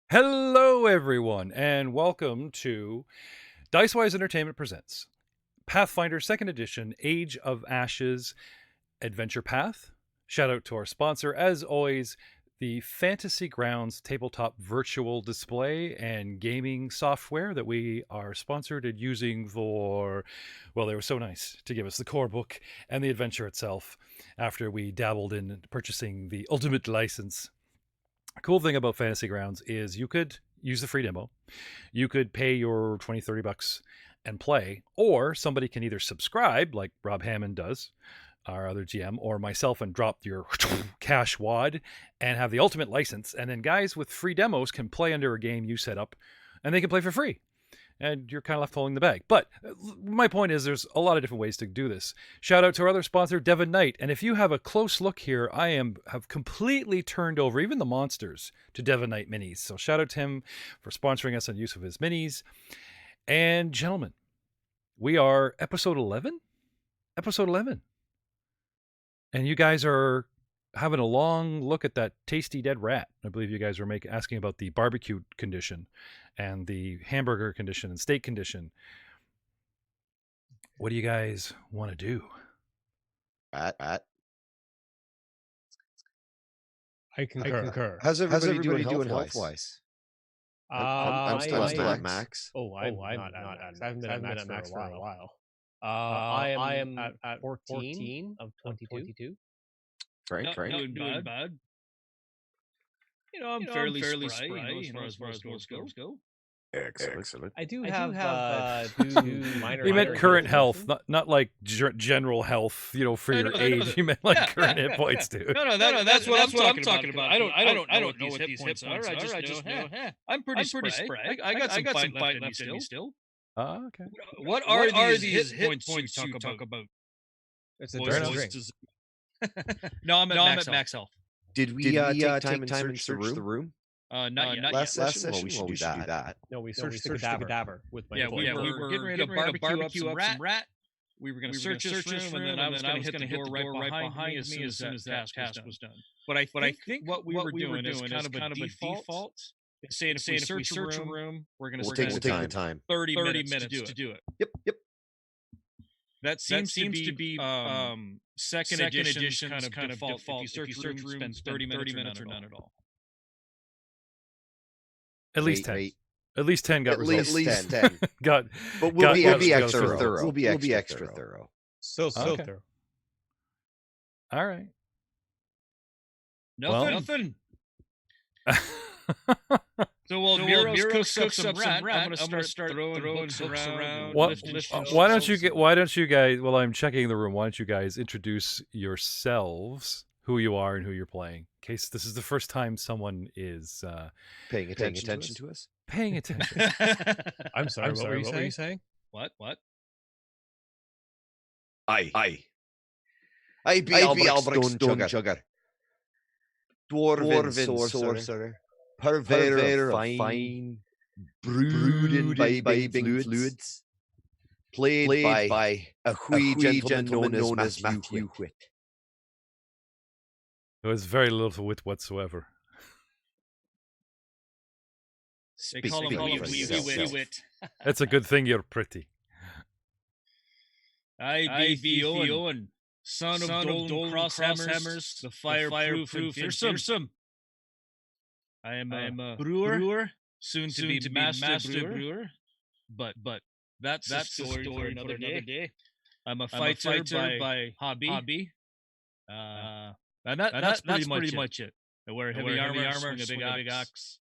Hello, everyone, and welcome to Dicewise Entertainment Presents Pathfinder 2nd Edition Age of Ashes Adventure Path. Shout out to our sponsor, as always, the Fantasy Grounds tabletop virtual display and gaming software that we are sponsored and using for, well, they were so nice to give us the core book and the adventure itself after we dabbled in purchasing the ultimate license. Cool thing about Fantasy Grounds is you could use the free demo, you could pay your $20-30 and play, or somebody can either subscribe like Rob Hammond does, our other GM, or myself, and drop your cash wad and have the ultimate license. And then guys with free demos can play under a game you set up and they can play for free. And you're kind of left holding the bag. But my point is there's a lot of different ways to do this. Shout out to our other sponsor, Devon Knight. And if you have a close look here, I have completely turned over even the monsters to Devon Knight minis. So shout out to him for sponsoring us on use of his minis. And gentlemen, we are episode 11? Episode 11. And you guys are having a long look at that tasty dead rat. I believe you guys were asking about the barbecue condition and the hamburger condition and steak condition. What do you guys want to do? I concur. How's everybody doing health-wise? I'm still at max. I'm not at max. I haven't been at max for a while. I am at 14 of 22. Frank. Doing bad. You know, I'm fairly spry as far as those go. Excellent. I do have two minor. You meant current health, not like general health. You know, for your age. You meant like current hit points, dude. No, that's what I'm talking about. I don't know what these hit points are. I just know. I'm pretty spry. I got some fight left in me still. Oh, okay. What are these hit points you talk about? It's a drink. No, I'm at max health. Did we take time and search the room? Not yet. Last session? Well, we should do that. No, we searched the cadaver with my we were getting ready to barbecue up some rat. We were going to search this room, and then I was going to hit the door right behind me as soon as that task was done. But I think what we were doing is kind of a default. It's saying if we search a room, we're going to take the time. 30 minutes to do it. Yep. That seems to be second edition kind of default. If you search a room, spends 30 minutes or none at all. At least 10. At least 10 got results. At least 10. But we'll be extra thorough. We'll be extra thorough. So thorough. All right. Nothing. So while Bureau's cooks up some rat, I'm gonna start throwing hooks around. Why don't you guys? While I'm checking the room, why don't you guys introduce yourselves, who you are and who you're playing? In case this is the first time someone is paying attention to us. Paying attention. I'm sorry. What were you saying? What? I be Albrecht Stone Sugar, Dwarven sorcerer. Purveyor of fine, brewed in imbibing fluids, played by a wee gentleman known as Matthew Whit. There was very little wit whatsoever. They call him wee wit. It's a good thing you're pretty. I be Owen, son of Dolan Crosshammers, the fireproof and fearsome. I am a brewer, soon to be master brewer, but that's a story for another day. I'm a fighter by hobby, and that's pretty much it. I wear heavy armor, swing a big axe.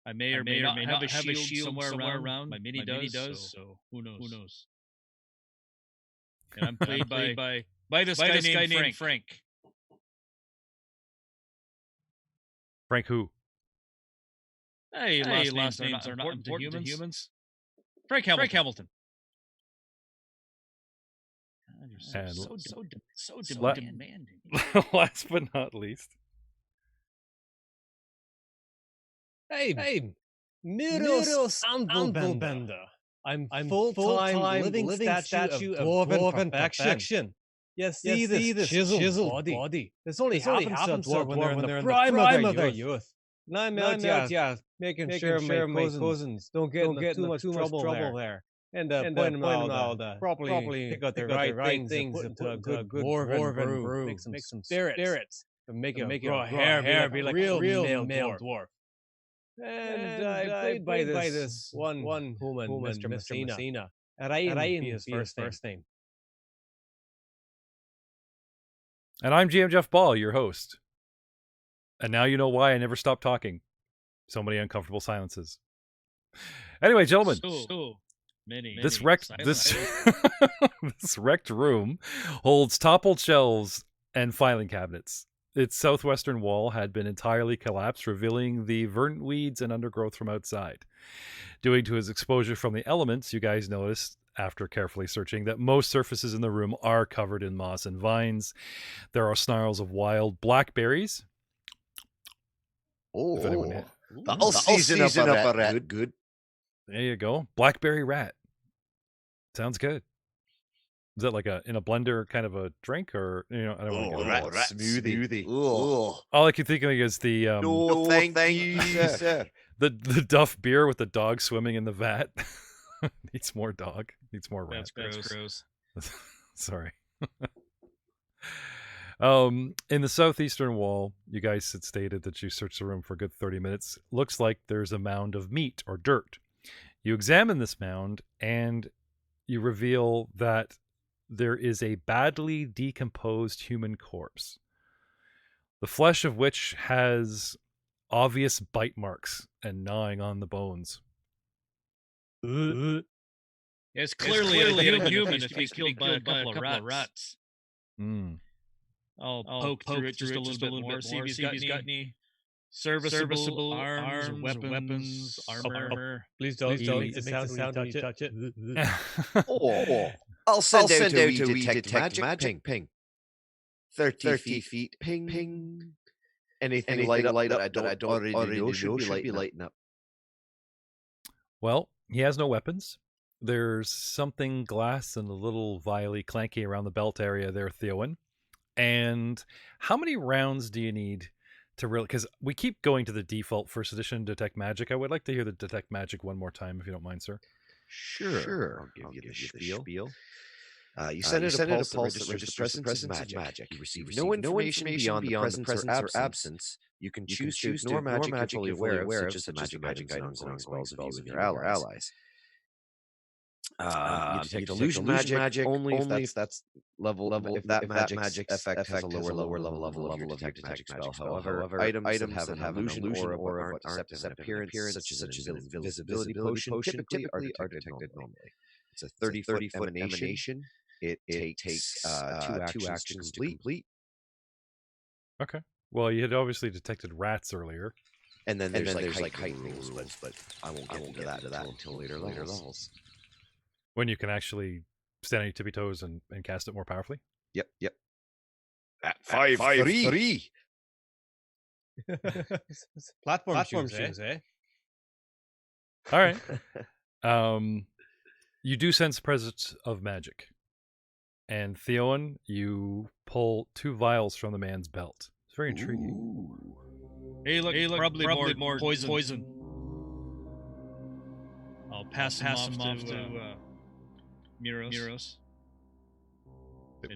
I may or may not have a shield somewhere around. My mini does, so who knows? And I'm played by this guy named Frank. Frank who? Hey, last names are not important to humans. Frank Hamilton. God, you're so demanding. Last but not least. Hey, Miros Anvilbender. I'm full-time living statue of dwarven perfection. You see this chiseled body. This only happens to a dwarf when they're in the prime of their youth. And I'm out here making sure my cousins don't get in too much trouble there. And point them out to properly pick out the right things and put into a good dwarven brew. Make some spirits. And make your hair be like a real male dwarf. And I played by this one woman, Mr. Messina. And I be his first name. And I'm GM Jeff Ball, your host. And now you know why I never stopped talking. So many uncomfortable silences. Anyway, gentlemen, this wrecked room holds toppled shelves and filing cabinets. Its southwestern wall had been entirely collapsed, revealing the verdant weeds and undergrowth from outside. Due to his exposure from the elements, you guys noticed, after carefully searching, that most surfaces in the room are covered in moss and vines. There are snarls of wild blackberries. That'll season up a rat. Good. There you go. Blackberry rat. Sounds good. Is that like in a blender kind of a drink, or I don't want to rat smoothie. All I can think of is the no, thank you, sir. the Duff beer with the dog swimming in the vat. Needs more dog. Needs more rat. That's gross. Sorry. In the southeastern wall, you guys had stated that you searched the room for a good 30 minutes. Looks like there's a mound of meat or dirt. You examine this mound and you reveal that there is a badly decomposed human corpse, the flesh of which has obvious bite marks and gnawing on the bones. It's clearly a human if he's killed by a couple of rats. I'll poke through it just a little bit more, see if he's got any serviceable arms, weapons, armor. Please don't. It makes a sound when you touch it. I'll send out to detect magic ping. 30 feet ping. Anything light up that I don't already know should be lighting up. Well, he has no weapons. There's something glass and a little vially clanky around the belt area there, Theowen. And how many rounds do you need to really... Because we keep going to the default first edition detect magic. I would like to hear the detect magic one more time, if you don't mind, sir. Sure. I'll give you the spiel. You send it a pulse that registers the presence of magic. You receive no information beyond the presence or absence. You can choose to ignore magic you're fully aware of, such as the magic items and spells of you and your allies. You detect illusion magic only if that's level. If that magic effect has a lower level of detect magic spell. However, items that have illusion or aren't deceptive appearance, such as an invisibility potion, typically are detected normally. It's a 30-foot emanation. It takes 2 actions to complete. Okay. Well, you had obviously detected rats earlier. And then there's like height rules, but I won't get into that until later levels. When you can actually stand on your tippy toes and cast it more powerfully? Yep. At 5'3". Platform shoes, eh? All right. You do sense presence of magic. And Theowen, you pull 2 vials from the man's belt. It's very intriguing. Ooh. Hey, look, probably more poison. I'll pass him off to Miros.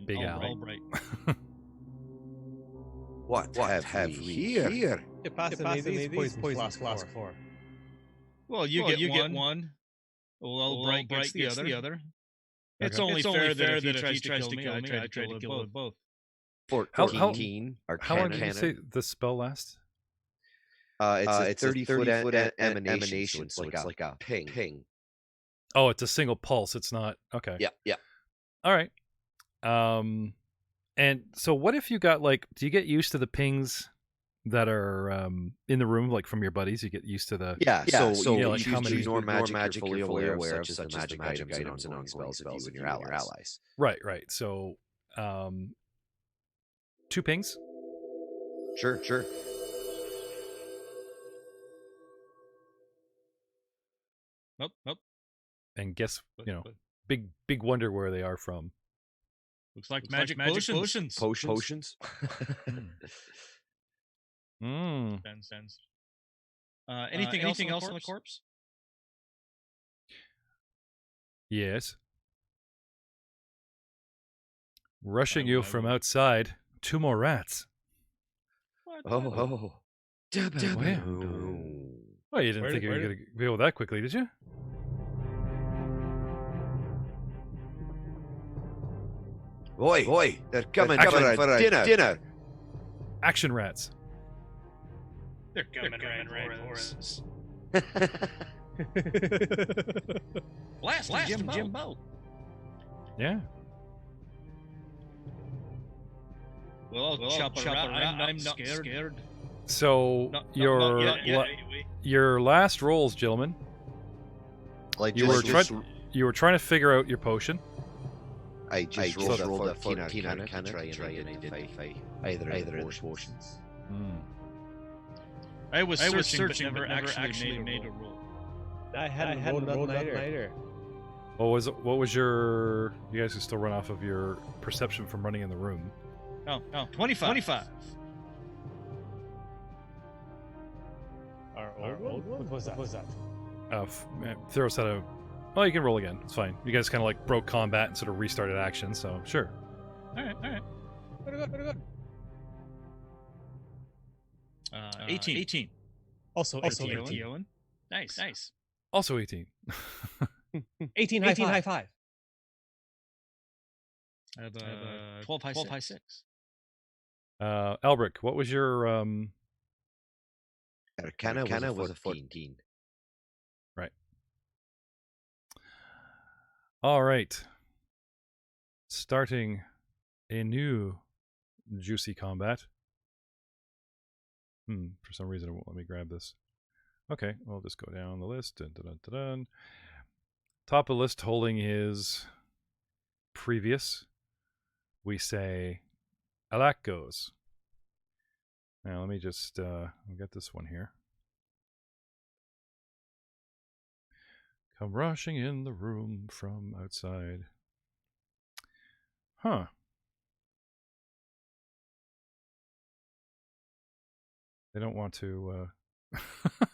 Big Al. Albright. What have we here? You pass me these poison flask for. Well, you get one. Well, Albright gets the other. It's only fair that if he tries to kill me, I try to kill them both. 14. How long did you say the spell lasts? It's a 30-foot emanation, so it's like a ping. Oh, it's a single pulse. It's not... Okay. Yeah. All right. And so what if you got, like... Do you get used to the pings that are in the room, like from your buddies? You get used to the... Yeah, so like how many... ignore magic you're fully aware of, such as the magic items and ongoing spells of you and your allies. Right. So, 2 pings? Sure. Nope. And guess, big wonder where they are from. Looks like magic potions. Potions. Sense. Anything else on the corpse? Yes. Rushing you from outside, 2 more rats. Oh. Well, you didn't think you were going to be able that quickly, did you? Oi, they're coming for a dinner. Action rats. They're coming right for us. Blast Jimbo. Yeah. Well, I'll chop a rat. I'm not scared. So your last rolls, gentlemen. You were trying to figure out your potion. I just rolled a 14 on a try and identify either of the potions. I was searching, but never actually made a roll. I hadn't rolled either. What was your... You guys can still run off of your perception from running in the room. Oh, 25. Our old one? What was that? Theros had a... Well, you can roll again. It's fine. You guys kind of like broke combat and sort of restarted action, so sure. All right. Pretty good. 18. Also 18. Owen. Nice. Also 18. 18 high five. I have 12 high 6. Elbrick, what was your... Arcana was a 14. Right. All right. Starting a new juicy combat. For some reason it won't let me grab this. Okay, we'll just go down the list. Dun. Top of the list holding his previous. We say Alak goes. Now let me just get this one here. Come rushing in the room from outside. Huh. They don't want to...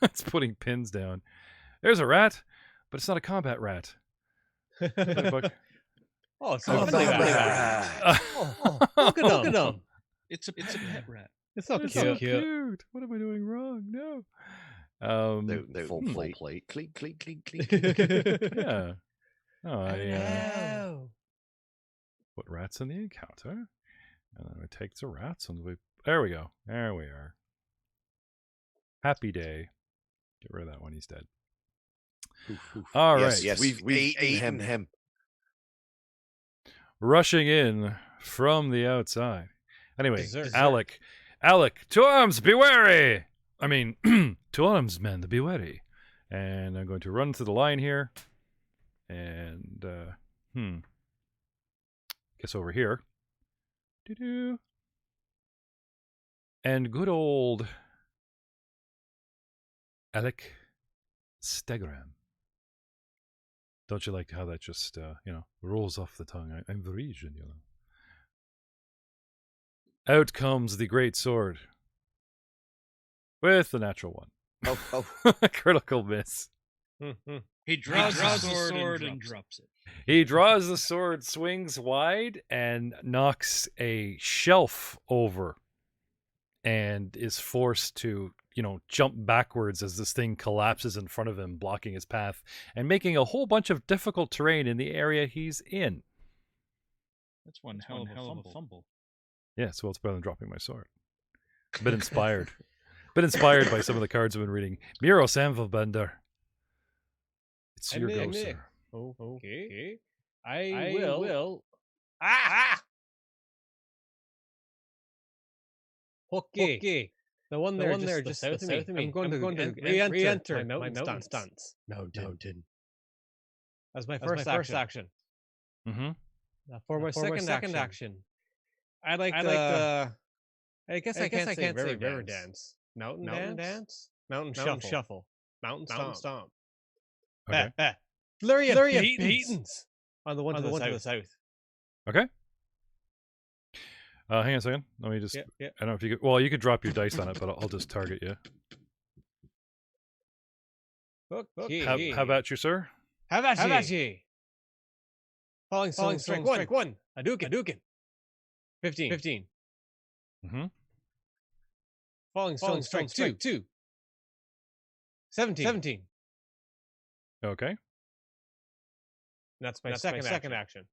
it's putting pins down. There's a rat, but it's not a combat rat. Oh, it's a rat. Look at him. It's a pet rat. It's so cute. What am I doing wrong? No. They're full plate. Clink. Yeah. Oh, I put rats in the encounter. And then I take the rats and there we go. There we are. Happy day. Get rid of that one. He's dead. All right. Yes. We've eaten him. Rushing in from the outside. Anyway, Alak, to arms, be wary! I mean, to arms, men, be wary. And I'm going to run to the line here. And, guess over here. Doo-doo. And good old Alak Stagram. Don't you like how that just, rolls off the tongue? I'm Varisian, Out comes the great sword. With the natural one. Oh. Critical miss. He draws the sword and drops it. He draws the sword, swings wide, and knocks a shelf over. And is forced to, jump backwards as this thing collapses in front of him, blocking his path, and making a whole bunch of difficult terrain in the area he's in. That's one hell of a fumble. Yeah, so it's better than dropping my sword. A bit inspired. Inspired by some of the cards I've been reading. Miro Sanvalbender. It's your go, sir. Okay. I will. Okay. The one there just south of me. I'm going to re-enter my mountain stance. Mountain. That's my first action. Mm-hmm. For my second action, I guess I can't say river dance. Mountain dance? Mountain shuffle. Mountain stomp. Okay. Flurry of Peytons on the one to the south. Okay. Hang on a second. Let me just... Yeah. I don't know if you could... Well, you could drop your dice on it, but I'll just target you. Okay. How about you, sir? How about you? Falling strike one. Hadouken. 15. Mm-hmm. Falling strike two. 17. Okay. That's my second action.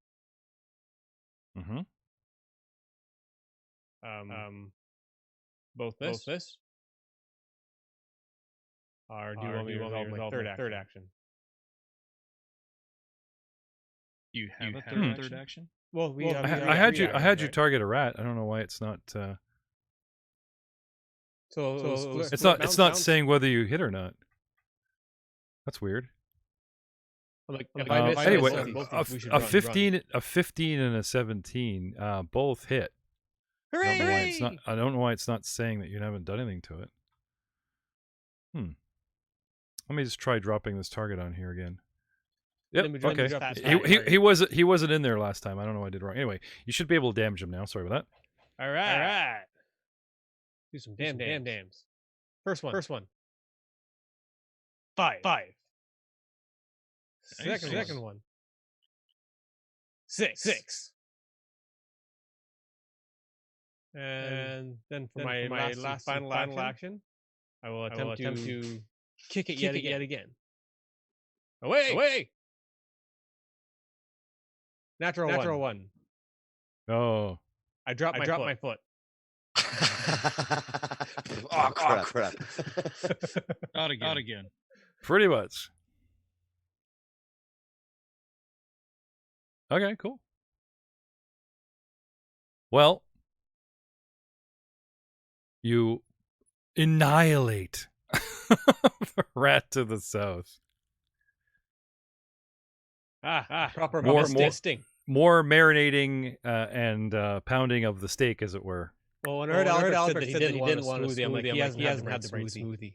Mm-hmm. Both this. Or do you want me to resolve my third action? You have a third action? Well, I had you target a rat. I don't know why it's not. So it's not saying whether you hit or not. That's weird. Anyway, a 15 and a 17 both hit. Hooray! I don't know why it's not saying that you haven't done anything to it. Let me just try dropping this target on here again. Yep. Okay. He wasn't in there last time. I don't know what I did wrong. Anyway, you should be able to damage him now. Sorry about that. All right. Do some damn dams. First one. 5. Second one. 6. And then for my last final action, I will attempt to kick it yet again. Away! Natural one. Oh. I dropped my foot. Oh, crap. Not again. Pretty much. Okay, cool. Well, you annihilate the rat to the south. Proper sting. More marinating and pounding of the steak, as it were. Well, when Albert said that he didn't want a smoothie, I'm like, he hasn't had the right smoothie.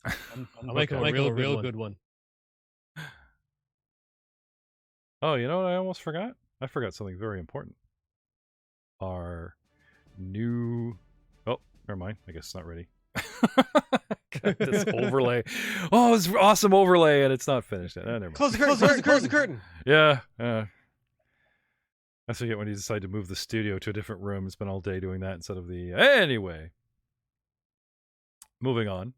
I'm making a real good one. Oh, you know what I almost forgot? I forgot something very important. Our new... Oh, never mind. I guess it's not ready. Got this overlay. Oh, it's an awesome overlay, and it's not finished yet. Never mind. Close the curtain. Yeah. That's what you get when you decide to move the studio to a different room. Spend all day doing that instead of the... Anyway. Moving on.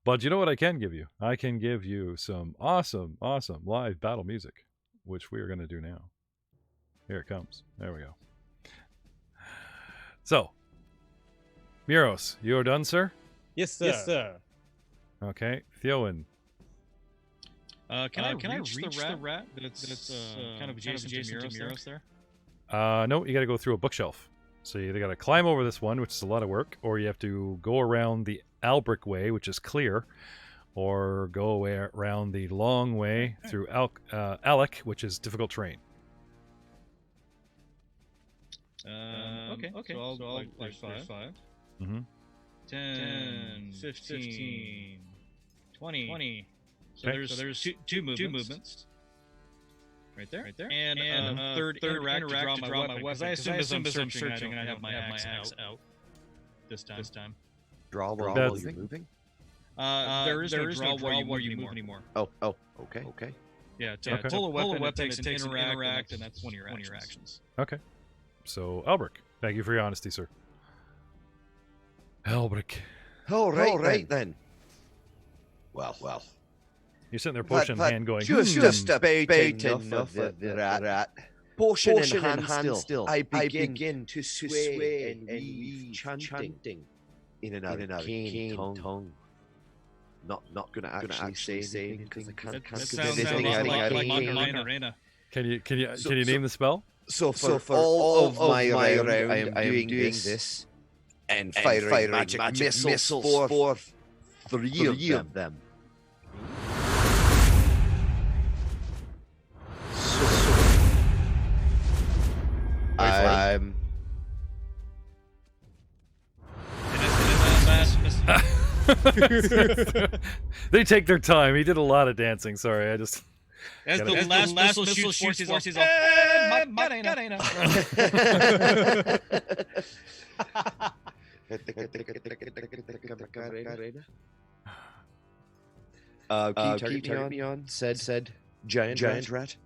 But you know what I can give you? I can give you some awesome live battle music, which we are going to do now. Here it comes. There we go. So, Miros, you are done, sir? Yes, sir. Okay, Theowen. Can I reach the rat that's kind of adjacent to Miros there? No, you got to go through a bookshelf. So you either got to climb over this one, which is a lot of work, or you have to go around the Albrick way, which is clear, or go around the long way through Alak, which is difficult terrain. Okay. So I'll there's 5. Mm-hmm. 10, 15, 20. So there's two movements. Right there. And third interact to draw my weapon. Because I assume as I'm searching, I have my axe out. This time. Draw while you're moving? There is no draw while you move anymore. Oh, okay. Yeah, pull a weapon, takes an interact, and that's one of your actions. Okay. So, Albrick, thank you for your honesty, sir. Albrick. All right then. Well. You're sitting there, potion in hand, going, Just about enough of the rat. Potion in hand still. I begin to sway and weave, chanting in an arcane tongue. Not going to actually say anything because I can't sounds like arena. Can you name the spell? So for all of my round, I am doing this and firing magic missiles for 3 of them. They take their time. He did a lot of dancing. Sorry, I just. As the last missile shoots forth, he's all, Macarena. Can you target me on said giant rat?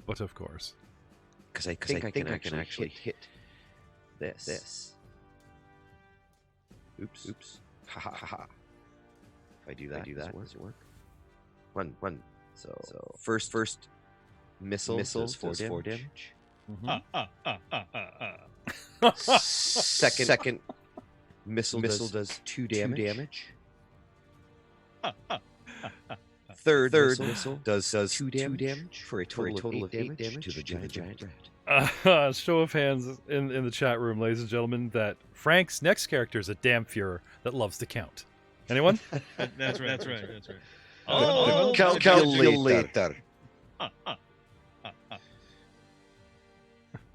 But of course. Because I think I can actually hit this. Oops. Ha ha ha. If I do that, does it work? One. So first missile does 4 damage. Second missile does 2 damage. Third missile does 2 damage for a total of 8 damage to the giant rat. Show of hands in the chat room, ladies and gentlemen, that Frank's next character is a damn Fuhrer that loves to count. Anyone? That's right. Oh, calculator. I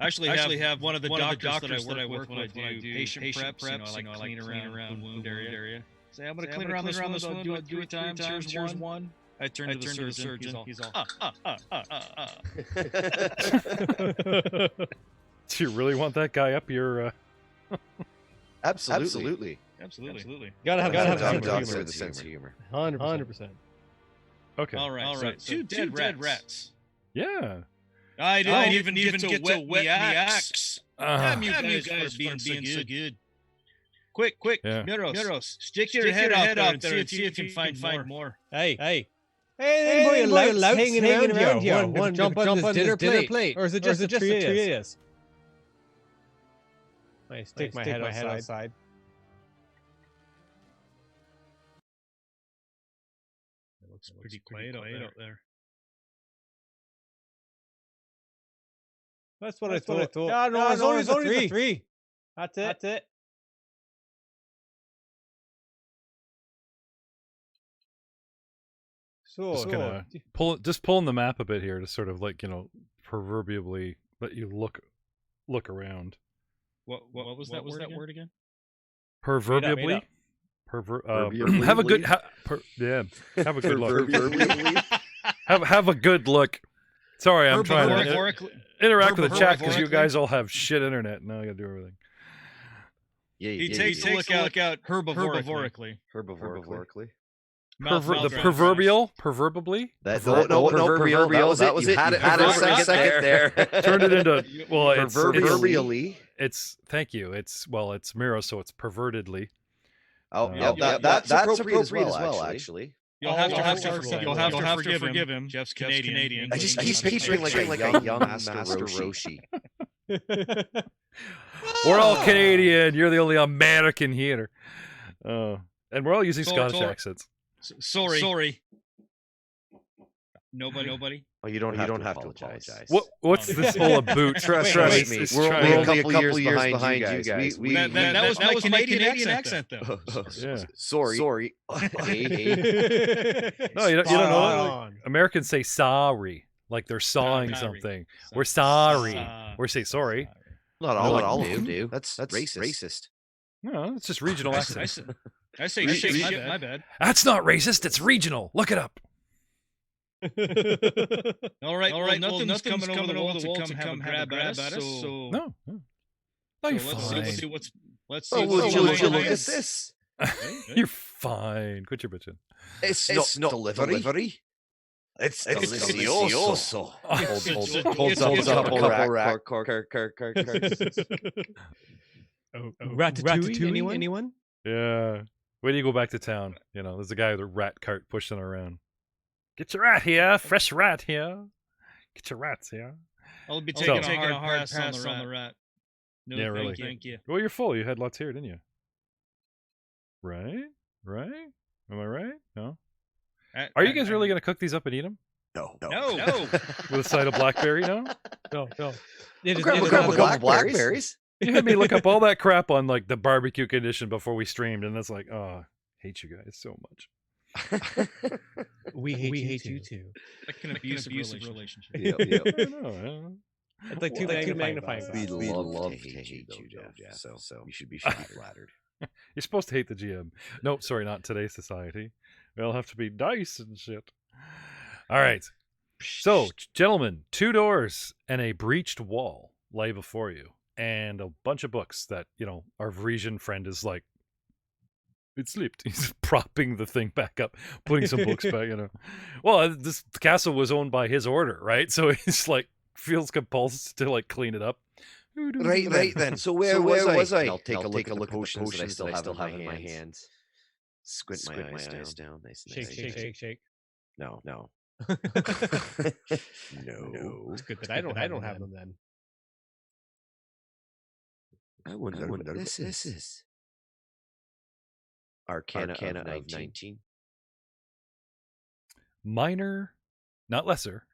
actually have one of the doctors that I work with when I do patient preps. I like clean around the wound area. Say, I'm going to clean around this wound. I'll do it 3 times. Here's one. I turn to the surgeon. He's all, Do you really want that guy up your... Absolutely. Gotta have some doctor with a sense of humor. 100%. Okay. All right. So 2 dead rats. Yeah. I didn't even get to wet the axe. Damn you guys for being so good. Quick, Yeah. Miros, stick your head out there and see if you can find more. Hey, boy, louts hanging around here. One jump on this dinner plate. Or is it just the 3 of us? I stick my head outside. It looks pretty quiet out there. That's what I thought. Yeah, no, it's only the 3. That's it. So, just pulling the map a bit here to sort of proverbially let you look around. What was that word again? Proverbially. Proverbially. Have a good have a good look. have a good look. Sorry, I'm trying to interact with the chat because you guys all have shit internet. Now I gotta do everything. He takes a look out herbivorically. The proverbial, proverbially. No, proverbial. That was it. Had a second there. Turned it into proverbially. It's thank you. It's Miro, so it's pervertedly. Oh, yeah, that's appropriate as well. Actually, you'll have to forgive him. Jeff's Canadian. I just keep picturing like a young Master Roshi. We're all Canadian. You're the only American here. And we're all using Scottish accents. Sorry. Nobody. Oh, you don't have to apologize. What's this all about? Trust me. We're only a couple years behind you guys. That was my Canadian accent, though. Yeah. Sorry. No, you don't know. Americans say sorry, like they're sawing something. We're sorry. We say sorry. Not all of them do. That's racist. No, it's just regional accents. I say shit. My bad. That's not racist. It's regional. Look it up. All right. Nothing's coming over the wall to come have a grab at us. So no, you're fine. Let's see. Would you look at this? You're fine. Quit your bitching. It's not delivery. It's delicioso. Holds up a couple rack. Ratatouille? Anyone? Yeah. Wait till you go back to town. There's a guy with a rat cart pushing around. Get your rat here. Fresh rat here. Get your rats here. I'll be taking a hard pass on the rat. No, yeah, really. Thank you. Well, you're full. You had lots here, didn't you? Right? Am I right? No? Are you guys really going to cook these up and eat them? No. With a side of blackberry, no? No. Grab a couple blackberries. You had me look up all that crap on the barbecue condition before we streamed, and that's like, I hate you guys so much. We hate you too. Like an abusive relationship. Yep. I know. It's like two magnifying We glasses. love to hate you, Jeff. So you should be flattered. You're supposed to hate the GM. Nope, sorry, not today's society. They'll have to be dice and shit. All right. So, gentlemen, 2 doors and a breached wall lay before you, and a bunch of books that, our Varisian friend is like, it slipped. He's propping the thing back up, putting some books back, Well, this castle was owned by his order, right? So he's like, feels compulsed to like clean it up. Right then. So where was I? I'll take a look at the potions that I still have in my hands. Squint my eyes down. Nice. Shake. No. No. It's good that I don't have them then. I wonder what this is. Arcana of 19. Minor, not lesser,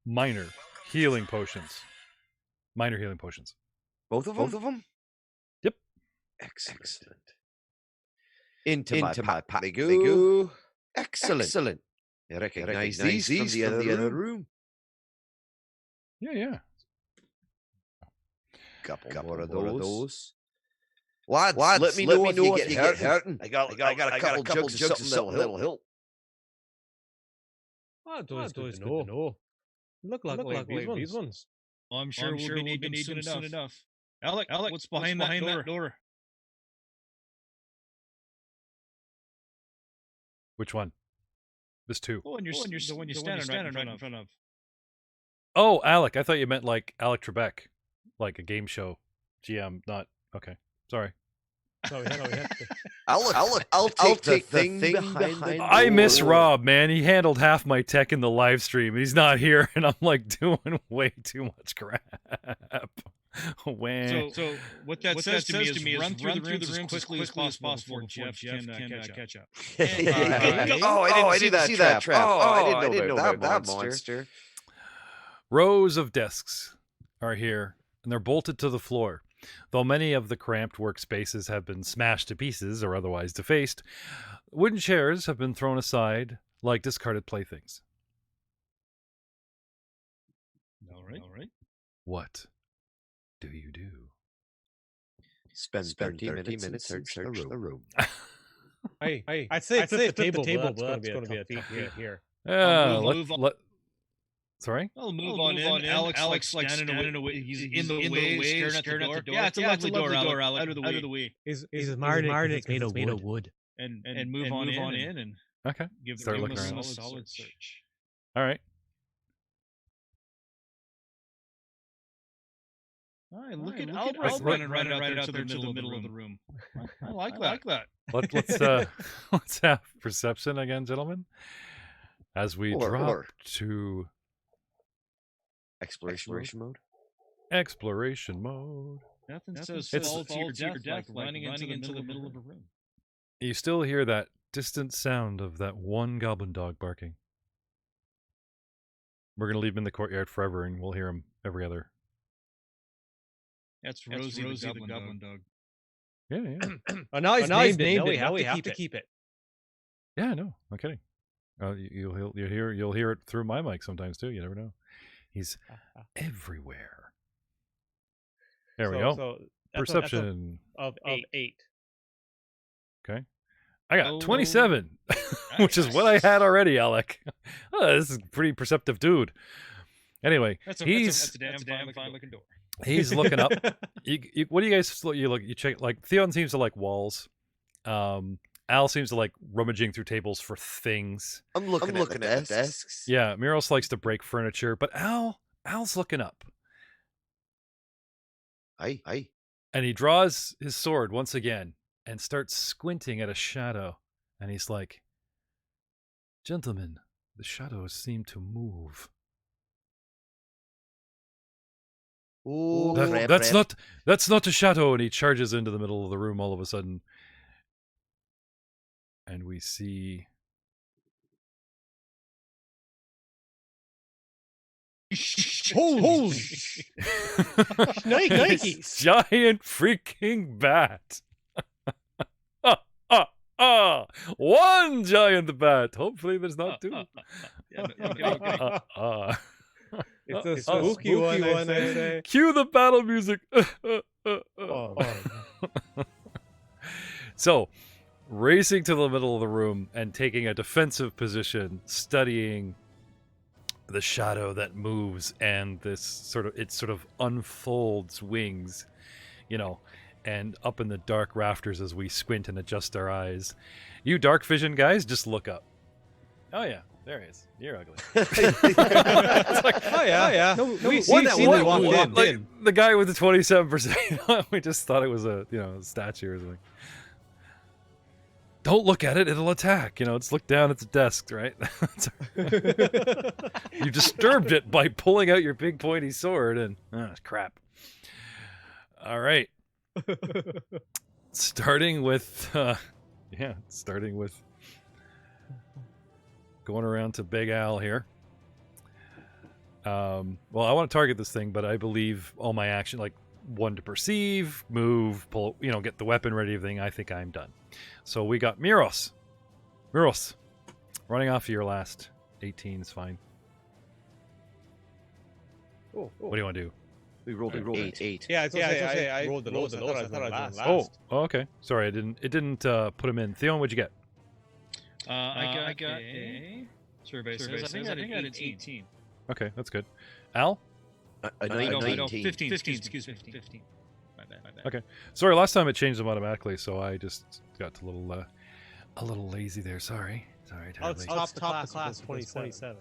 minor healing potions. Minor healing potions. Both of them? Yep. Excellent. Into my pot they go. Excellent. I recognize these from the other room. Yeah. Couple more of those. Lads, let me know if you get hurting. I got a couple jugs of something that'll help. It's always good to know. Look like these ones. Well, I'm sure we'll be needing soon enough. Alak, what's behind that door? Which one? There's 2. The one you're standing right in front of. Oh, Alak. I thought you meant like Alak Trebek, like a game show GM. Not okay. Sorry. No, we have to. I'll take the thing behind the door. I miss Rob, man. He handled half my tech in the live stream. He's not here, and I'm like doing way too much crap. So what that says to me is run through the rooms as quickly as possible before Jeff can catch up. I didn't see that trap. I didn't know about that monster. Rows of desks are here, and they're bolted to the floor. Though many of the cramped workspaces have been smashed to pieces or otherwise defaced, wooden chairs have been thrown aside like discarded playthings. All right. What do you do? Spend 30 minutes search the room. Hey, I'd say flip the table, but that's going to be a tough feat here. Sorry? I'll move on in. Alak's like standing away. He's in the way, staring at the door. Yeah, it's a lovely door, Alak. Out of the way. He's marinated made of wood. And move on in and okay. Start looking around. A solid search. All right. All right, look at Albrecht running right out to the middle of the room. I like that. Let's have perception again, gentlemen, as we drop to exploration mode. Exploration mode. Nothing says fall to your death like running into the middle of a room. You still hear that distant sound of that one goblin dog barking. We're going to leave him in the courtyard forever, and we'll hear him every other. That's Rosie the goblin dog. Yeah. Oh, now he's named it. Now we have to keep it. Yeah, no kidding. You'll hear it through my mic sometimes too. You never know. He's everywhere. There we go. So perception of 8. Okay. I got 27, which is what I had already, Alak. This is a pretty perceptive dude. Anyway, that's a damn fine looking door. He's looking up. What do you guys look? You check. Like Theon seems to like walls. Al seems to like rummaging through tables for things. I'm looking at desks. Yeah, Miros likes to break furniture, but Al's looking up. Aye. And he draws his sword once again and starts squinting at a shadow. And he's like, "Gentlemen, the shadows seem to move." Ooh, that's not a shadow. And he charges into the middle of the room all of a sudden. And we see holy Nikes! Giant freaking bat. One giant bat. Hopefully there's not 2. It's a spooky one, I say. Cue the battle music. So, racing to the middle of the room and taking a defensive position, studying the shadow that moves and it sort of unfolds wings, and up in the dark rafters as we squint and adjust our eyes. You dark vision guys, just look up. Oh yeah, there he is. You're ugly. It's like, oh yeah. No, we see that walked in. Like, the guy with the 27%. We just thought it was a statue or something. Don't look at it; it'll attack. Just look down at the desk, right? You disturbed it by pulling out your big pointy sword, and crap. All right. Starting with going around to Big Al here. Well, I want to target this thing, but I believe all my action, like 1 to perceive, move, pull, get the weapon ready, everything. I think I'm done. So we got Miros, running off of your last 18 is fine. Oh. What do you want to do? We rolled an 8. Yeah, I rolled the lowest. I thought I was last. Oh, okay. Sorry, it didn't put him in. Theon, what'd you get? I got a survey says I think I got an 18. Okay, that's good. Al? A 19. 15. Excuse me, 15. My bad. Okay. Sorry, last time it changed them automatically, so I just got a little lazy there. Sorry. Let's top the class 2027.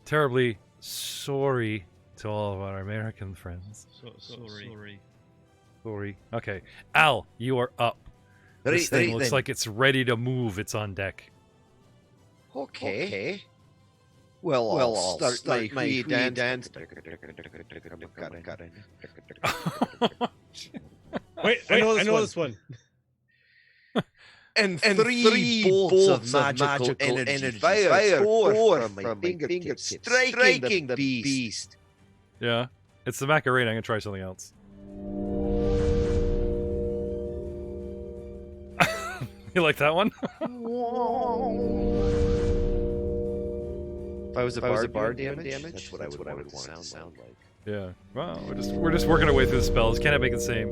Terribly sorry to all of our American friends. Sorry. Okay. Al, you are up. This thing looks like it's ready to move. It's on deck. Okay. Well, I'll start my dance. Wait, I know this one. And three bolts of magical energy fire from my fingertips, striking the beast. Yeah, it's the Macarena. I'm gonna try something else. You like that one? If I was a bard damage, that's what I would want it to sound like. Yeah. Well, we're just working our way through the spells. Can't I make it the same?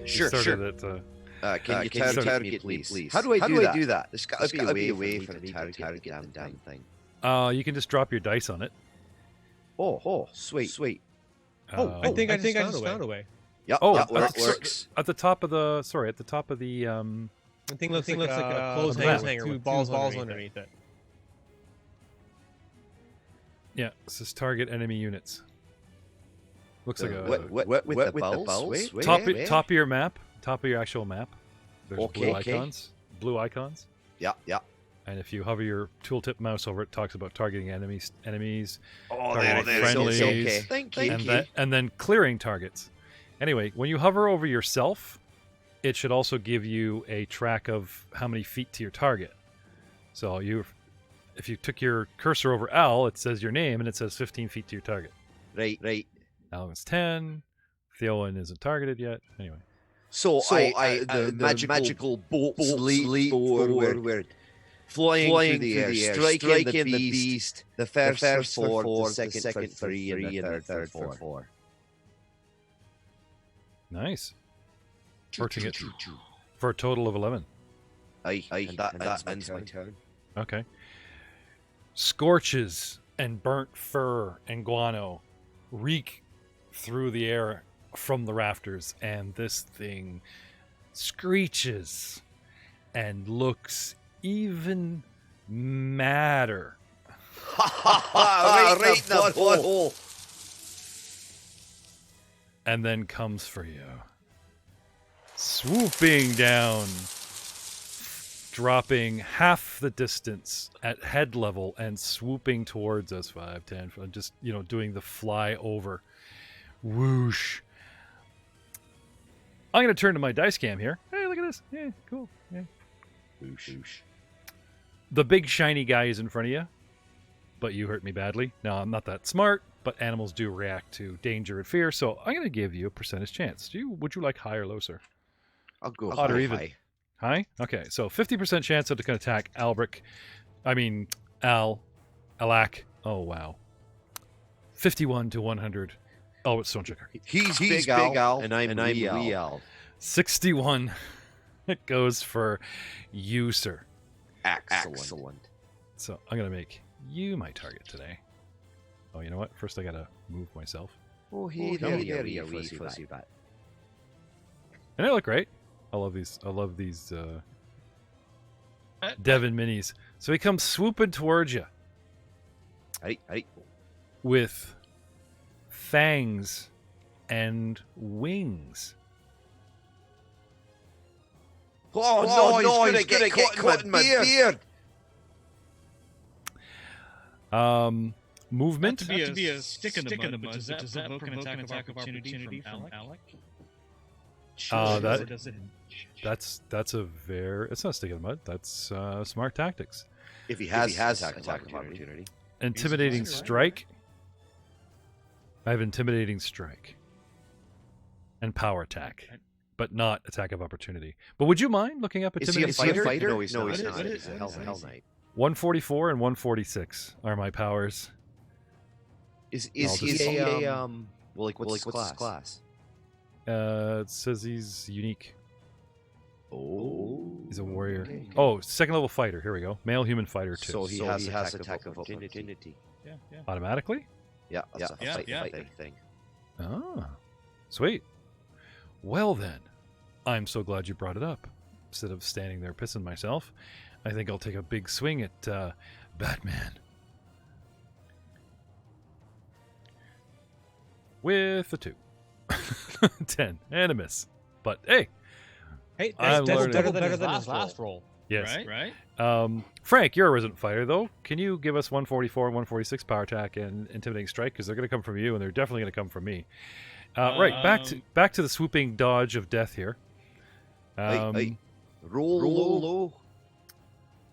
Sure. Can you target me, please? How do I do that? There's got to be a way for me to target the damn thing. You can just drop your dice on it. Oh, sweet. I think I just found a way. Yeah. That works. At the top of the I think looks like a clothes hanger with two balls underneath it. Yeah, it says target enemy units. Looks like a with the balls. Top of your map, top of your actual map. There's blue icons. Yeah. And if you hover your tooltip mouse over it, talks about targeting enemies. Oh, friendlies, okay. Thank you. And then clearing targets. Anyway, when you hover over yourself, it should also give you a track of how many feet to your target. So if you took your cursor over Al, it says your name and it says 15 feet to your target. Right. Al is 10. Theowen isn't targeted yet. Anyway. So the magical bolts leap forward, flying through the air, striking the beast. The first for 4, the second for 3, and the third for 4. Nice. Torching it for a total of 11. Aye, and that ends my turn. Okay. Scorches and burnt fur and guano reek through the air from the rafters, and this thing screeches and looks even madder. Right in the butthole. And then comes for you. Swooping down, dropping half the distance at head level and swooping towards us 5, 10, just, doing the fly over. Whoosh. I'm going to turn to my dice cam here. Hey, look at this. Yeah, cool. Yeah. Whoosh. The big shiny guy is in front of you, but you hurt me badly. Now, I'm not that smart, but animals do react to danger and fear, so I'm going to give you a percentage chance. Would you like high or low, sir? I'll go Odd or even? high. High? Okay, so 50% chance that it can attack Alak. Oh, wow. 51 to 100. Oh, it's Stonechecker. He's big Al, and I'm wee Al. 61 It goes for you, sir. Excellent. So I'm going to make you my target today. Oh, you know what? First I got to move myself. Oh, here, you fuzzy bat. And they look great. I love these Devon minis. So he comes swooping towards you. Hey. With fangs and wings. Oh, no, he's gonna get caught in my beard. Movement. To be a stick in the mud. Does that provoke an attack of opportunity from Alak? That's a very. It's not a stick in the mud. That's smart tactics. If he has attack of opportunity. Intimidating strike. I have intimidating strike. And power attack. But not attack of opportunity. But would you mind looking up intimidating Is he a fighter? No, he's not. He's a Hell Knight. 144 and 146 are my powers. Is he a what's his class? It says he's unique. Oh, He's a warrior. Okay. Oh, second level fighter. Here we go. Male human fighter too. So he has attack of opportunity. Yeah. Automatically? Yeah, that's a fight thing. Ah, sweet. Well then, I'm so glad you brought it up. Instead of standing there pissing myself, I think I'll take a big swing at Batman. With a 2. 10 and a miss. But hey, that's better than his last roll. Yes. Right? Frank, you're a resident fighter, though. Can you give us 144 and 146 power attack and intimidating strike? Because they're going to come from you, and they're definitely going to come from me. Right, back to the swooping dodge of death here. Roll low.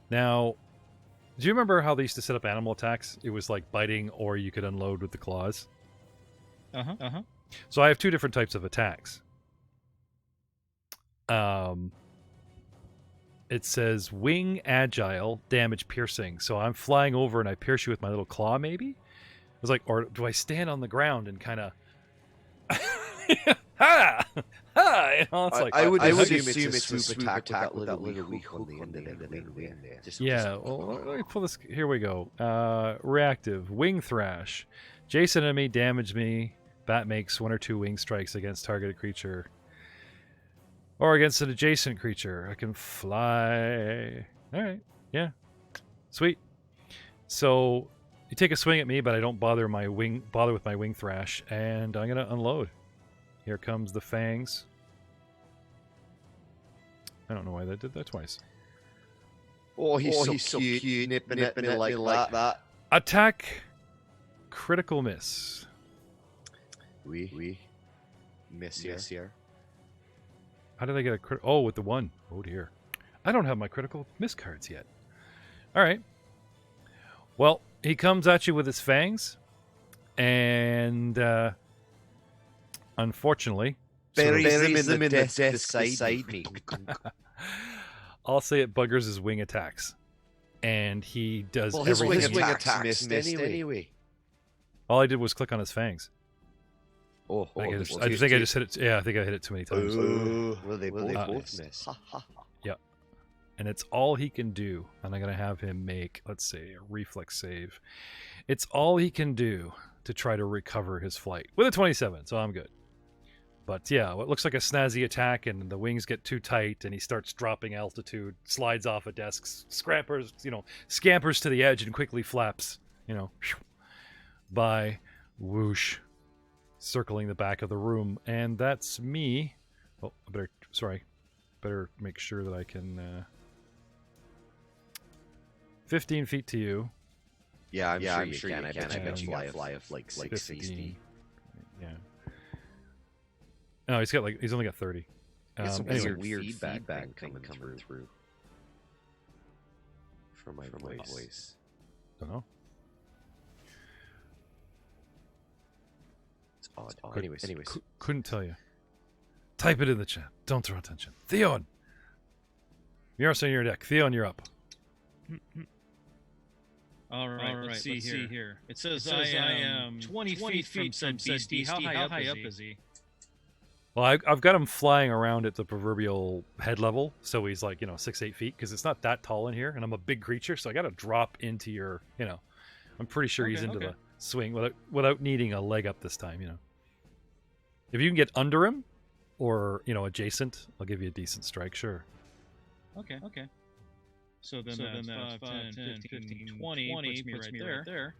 Now, do you remember how they used to set up animal attacks? It was like biting, or you could unload with the claws. So I have 2 different types of attacks. It says wing agile, damage piercing. So I'm flying over and I pierce you with my little claw, maybe? I was like, or do I stand on the ground and kind of ha! Ha! You know, it's like, I would assume it's a swoop attack with that little weak on the end of there. Yeah, well, let me pull this. Here we go. Reactive, wing thrash. Jason enemy damage me. Bat makes 1 or 2 wing strikes against targeted creature. Or against an adjacent creature. I can fly. Alright, yeah. Sweet. So you take a swing at me, but I don't bother with my wing thrash, and I'm gonna unload. Here comes the fangs. I don't know why they did that twice. Oh, he's so cute. Nipping it like that. Attack. Critical miss. We miss here. How did I get a crit? Oh, with the 1. Oh dear. I don't have my critical miss cards yet. All right. Well, he comes at you with his fangs, and unfortunately, buries them in the death beside me. I'll say it buggers his wing attacks, and he does his everything. wing attacks missed anyway. All I did was click on his fangs. I think I just hit it. Yeah, I think I hit it too many times. Will they both miss? Yeah. And it's all he can do. And I'm going to have him make, let's say, a reflex save. It's all he can do to try to recover his flight. With a 27, so I'm good. But yeah, what looks like a snazzy attack, and the wings get too tight, and he starts dropping altitude, slides off a desk, scampers to the edge, and quickly flaps, by whoosh, circling the back of the room. And that's me. Oh, better make sure that I can 15 feet to you. Yeah, I'm sure you can. I bet you fly of like 60. Yeah. No, he's only got 30. It's some weird feedback coming through from my voice. Don't know. It's odd. Anyways. Couldn't tell you. Type it in the chat. Don't throw attention. Theon! You're on your deck. Theon, you're up. All right, let's see here. It says I am 20 feet from said beastie. How high up is he? Well, I've got him flying around at the proverbial head level, so he's like 6-8 feet because it's not that tall in here, and I'm a big creature, so I got to drop into your I'm pretty sure he's into the swing without needing a leg up this time. If you can get under him or adjacent, I'll give you a decent strike. Sure. Okay. So then that's 5, 10, 15, 20 puts me right there.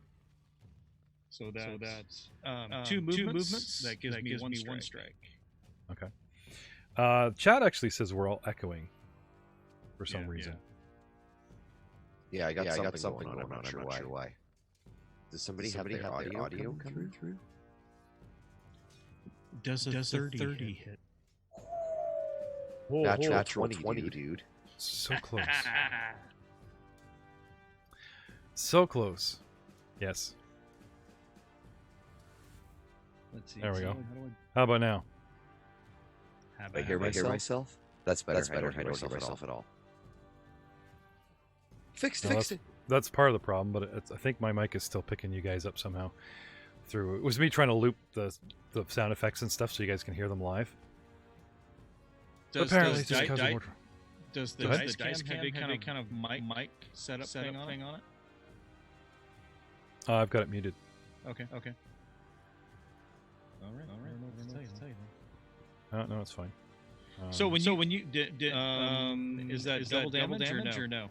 So that's 2 movements. That gives me 1 strike. Okay. Chat actually says we're all echoing for some reason. Yeah, I got something going on. I'm not sure why. Does somebody have their audio coming through? Does a 30 hit? Whoa, natural 20, dude. So close. So close. Yes. Let's see. There we go. How about now? I hear myself? That's better. I don't hear myself at all. Fixed it. That's part of the problem, but I think my mic is still picking you guys up somehow. It was me trying to loop the sound effects and stuff so you guys can hear them live. Apparently, does the dice cam have a kind of mic setup thing on it? I've got it muted. Okay. All right. No, it's fine. So when you is that double damage or no?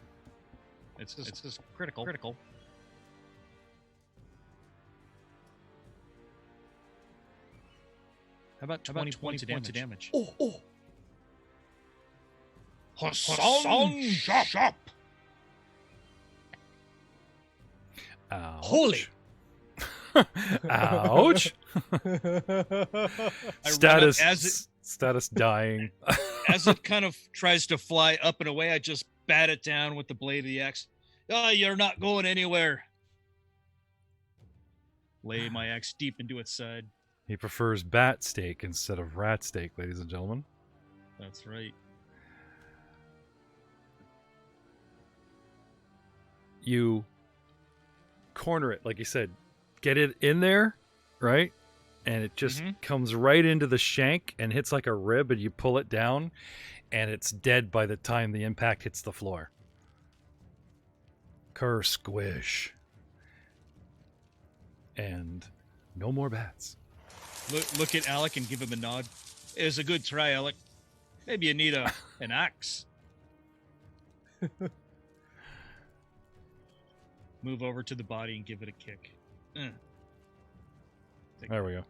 It's just critical. How about 20 points of damage? Oh! Hassan Shop! Ouch. Holy! Ouch! Status dying. As it kind of tries to fly up and away, I just bat it down with the blade of the axe. Oh, you're not going anywhere. Lay my axe deep into its side. He prefers bat steak instead of rat steak, ladies and gentlemen. That's right. You corner it, like you said, get it in there, right? And it just comes right into the shank and hits like a rib, and you pull it down, and it's dead by the time the impact hits the floor. Kerr squish. And no more bats. Look at Alak and give him a nod. It was a good try, Alak. Maybe you need an axe. Move over to the body and give it a kick. There we go.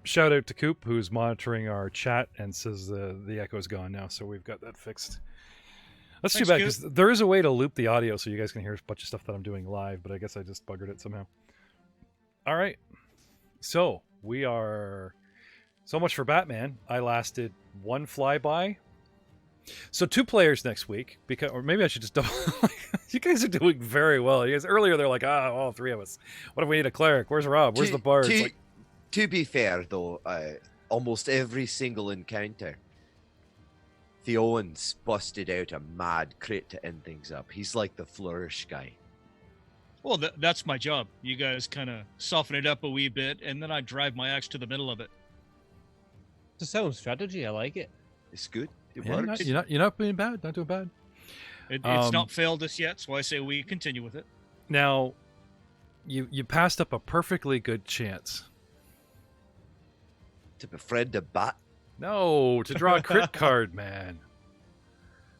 Shout out to Coop, who's monitoring our chat and says the echo's gone now, so we've got that fixed. That's too bad, because there is a way to loop the audio so you guys can hear a bunch of stuff that I'm doing live, but I guess I just buggered it somehow. All right. So, we are... So much for Batman. I lasted 1 flyby. So 2 players next week, or maybe I should just double... You guys are doing very well. You guys earlier they're like, all 3 of us. What if we need a cleric? Where's Rob? Where's the bard? To be fair, though, almost every single encounter, Theowen's busted out a mad crit to end things up. He's like the flourish guy. Well, that's my job. You guys kind of soften it up a wee bit, and then I drive my axe to the middle of it. It's a sound strategy. I like it. It's good. It Yeah, works. you're not being bad. Not doing bad. It's not failed us yet, so I say we continue with it. Now, you passed up a perfectly good chance. To befriend a bat. No, to draw a crit card, man.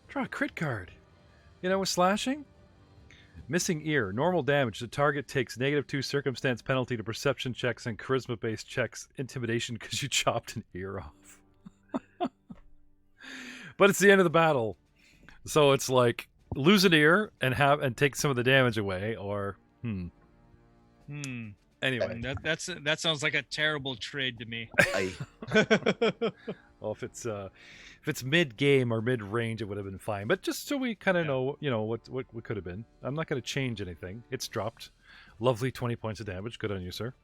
Draw a crit card. With slashing? Missing ear. Normal damage. The target takes -2 circumstance penalty to perception checks and charisma-based checks. Intimidation because you chopped an ear off. But it's the end of the battle. So it's like, lose an ear and take some of the damage away, or Anyway, that sounds like a terrible trade to me. Well, if it's mid game or mid range, it would have been fine. But just so we kind of know, what could have been. I'm not going to change anything. It's dropped. Lovely 20 points of damage. Good on you, sir.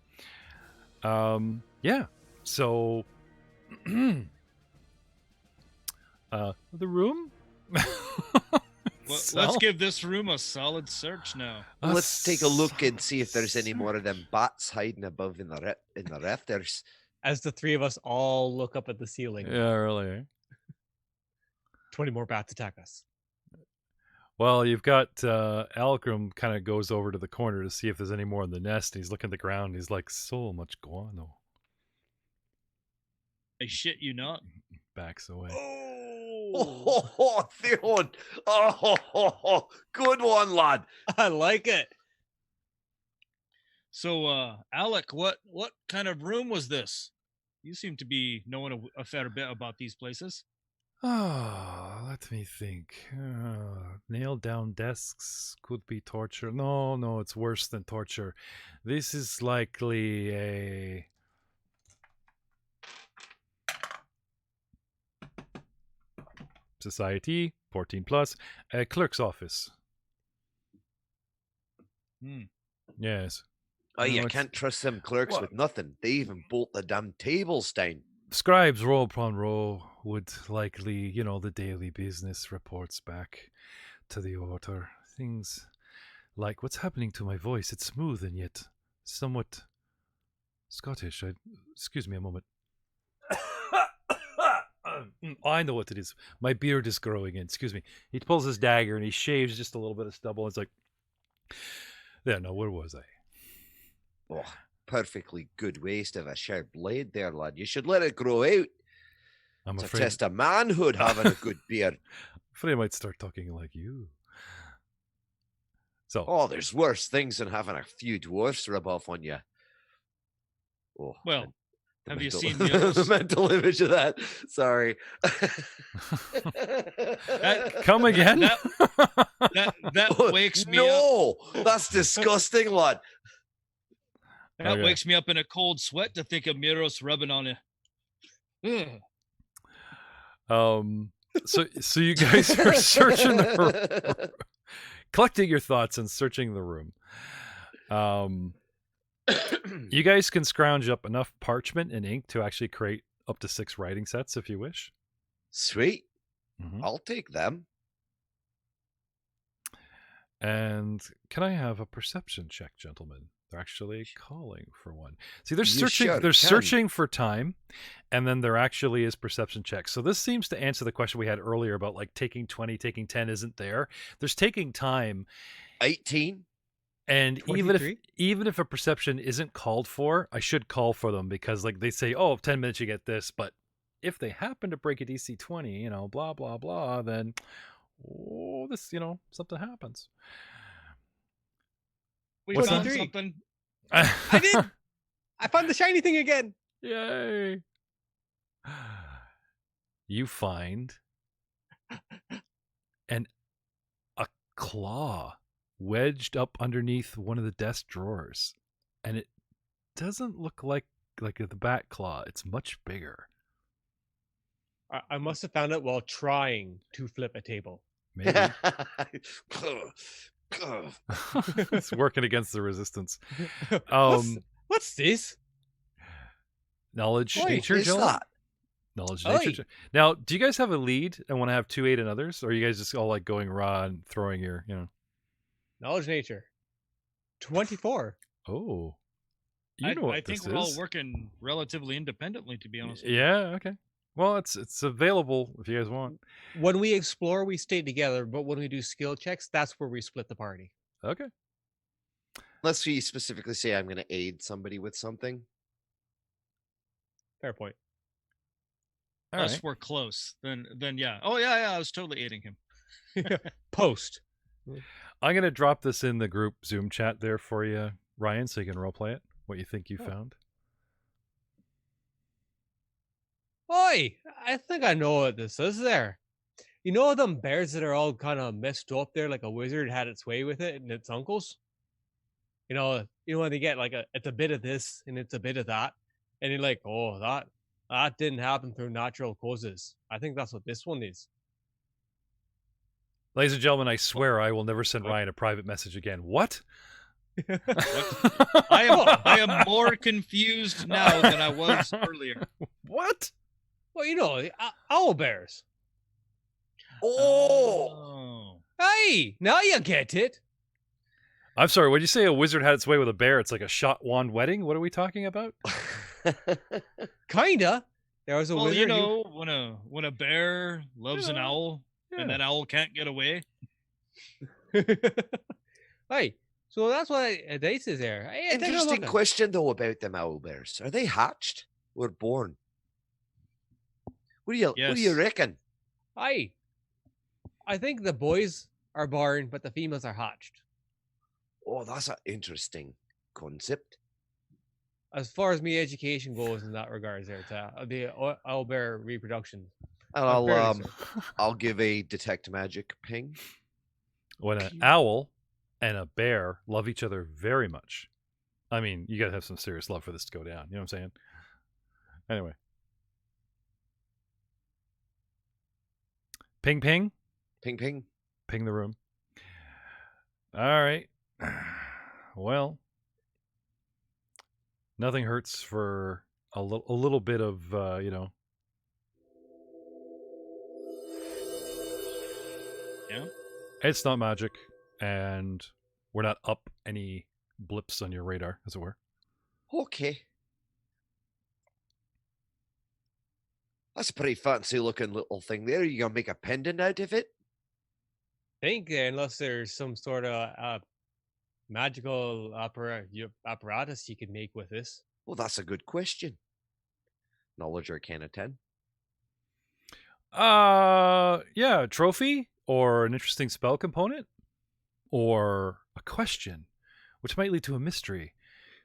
Yeah. So, the room. Let's give this room a solid search now. Let's take a look and see if there's any more of them bats hiding above in the rafters. As the three of us all look up at the ceiling. Yeah, really. 20 more bats attack us. Well, you've got Alakram kind of goes over to the corner to see if there's any more in the nest. And he's looking at the ground. And he's like, so much guano. I shit you not. Backs away. Oh, Theon. Oh, good one, lad. I like it. So, Alec, what kind of room was this? You seem to be knowing a fair bit about these places. Oh, let me think. Nailed down desks could be torture. No, it's worse than torture. This is likely a... Society, 14 plus, a clerk's office. Yes. Oh, you can't trust them clerks with nothing. They even bolt the damn tables down. Scribes row upon row would likely, the daily business reports back to the author. Things like, what's happening to my voice? It's smooth and yet somewhat Scottish. Excuse me a moment. I know what it is. My beard is growing in. Excuse me. He pulls his dagger and he shaves just a little bit of stubble. It's like, yeah, no, where was I? Oh, perfectly good waste of a sharp blade there, lad. You should let it grow out. It's a test of manhood having a good beard. I'm afraid I might start talking like you. So. Oh, there's worse things than having a few dwarfs rub off on you. Oh, well, have you seen the mental image of that? Sorry. Come again? That wakes me up. No, that's disgusting, lad. That wakes me up in a cold sweat to think of Miros rubbing on you. So you guys are searching the room, collecting your thoughts and searching the room. You guys can scrounge up enough parchment and ink to actually create up to 6 writing sets if you wish. Sweet. I'll take them. And can I have a perception check, gentlemen? They're actually calling for one. See, they're searching for time, and then there actually is perception checks. So this seems to answer the question we had earlier about like taking 20, taking 10 isn't there. There's taking time. 18. And 23? even if a perception isn't called for, I should call for them because like they say, 10 minutes you get this, but if they happen to break a DC 20, blah blah blah, then this, something happens. We found something. I did. I found the shiny thing again. Yay! You find a claw wedged up underneath one of the desk drawers, and it doesn't look like the bat claw. It's much bigger. I must have found it while trying to flip a table. Maybe. It's working against the resistance. What's this? Knowledge nature, Joe? Knowledge nature. Now, do you guys have a lead and want to have 2, 8 and others? Or are you guys just all like going raw and throwing your, Knowledge nature. 24. Oh. I think we're all working relatively independently, to be honest. Yeah, okay. Well, it's available if you guys want. When we explore, we stay together, but when we do skill checks, that's where we split the party. Okay. Unless we specifically say I'm going to aid somebody with something. Fair point. Unless we're close, then yeah. Oh yeah, I was totally aiding him. Post. I'm going to drop this in the group Zoom chat there for you, Ryan, so you can roleplay it, what you think you found. Oi, I think I know what this is there. You know them bears that are all kind of messed up there, like a wizard had its way with it and its uncles? You know when they get like it's a bit of this and it's a bit of that, and you're like, oh, that didn't happen through natural causes. I think that's what this one is. Ladies and gentlemen, I swear I will never send Ryan a private message again. What? I am more confused now than I was earlier. What? Well, owl bears. Oh. Hey, now you get it. I'm sorry, when you say a wizard had its way with a bear, it's like a shot wand wedding? What are we talking about? Kinda. There was a Well, wizard. you know, when a bear loves an owl and that owl can't get away. Hey, so that's what Dice is there. Hey, Interesting question though about them owl bears. Are they hatched or born? What do you reckon? I think the boys are born, but the females are hatched. Oh, that's an interesting concept. As far as me education goes in that regards, there to the owl bear reproduction. And I'll give a detect magic ping. When an owl and a bear love each other very much. I mean, you gotta have some serious love for this to go down. You know what I'm saying? Anyway. Ping, ping. Ping, ping. Ping the room. All right. Well, nothing hurts for a little bit of, Yeah. It's not magic, and we're not up any blips on your radar, as it were. Okay. That's a pretty fancy looking little thing there. You gonna make a pendant out of it? Think unless there's some sort of magical apparatus you could make with this. Well, that's a good question. Knowledge Arcana 10. Yeah, trophy or an interesting spell component or a question, which might lead to a mystery,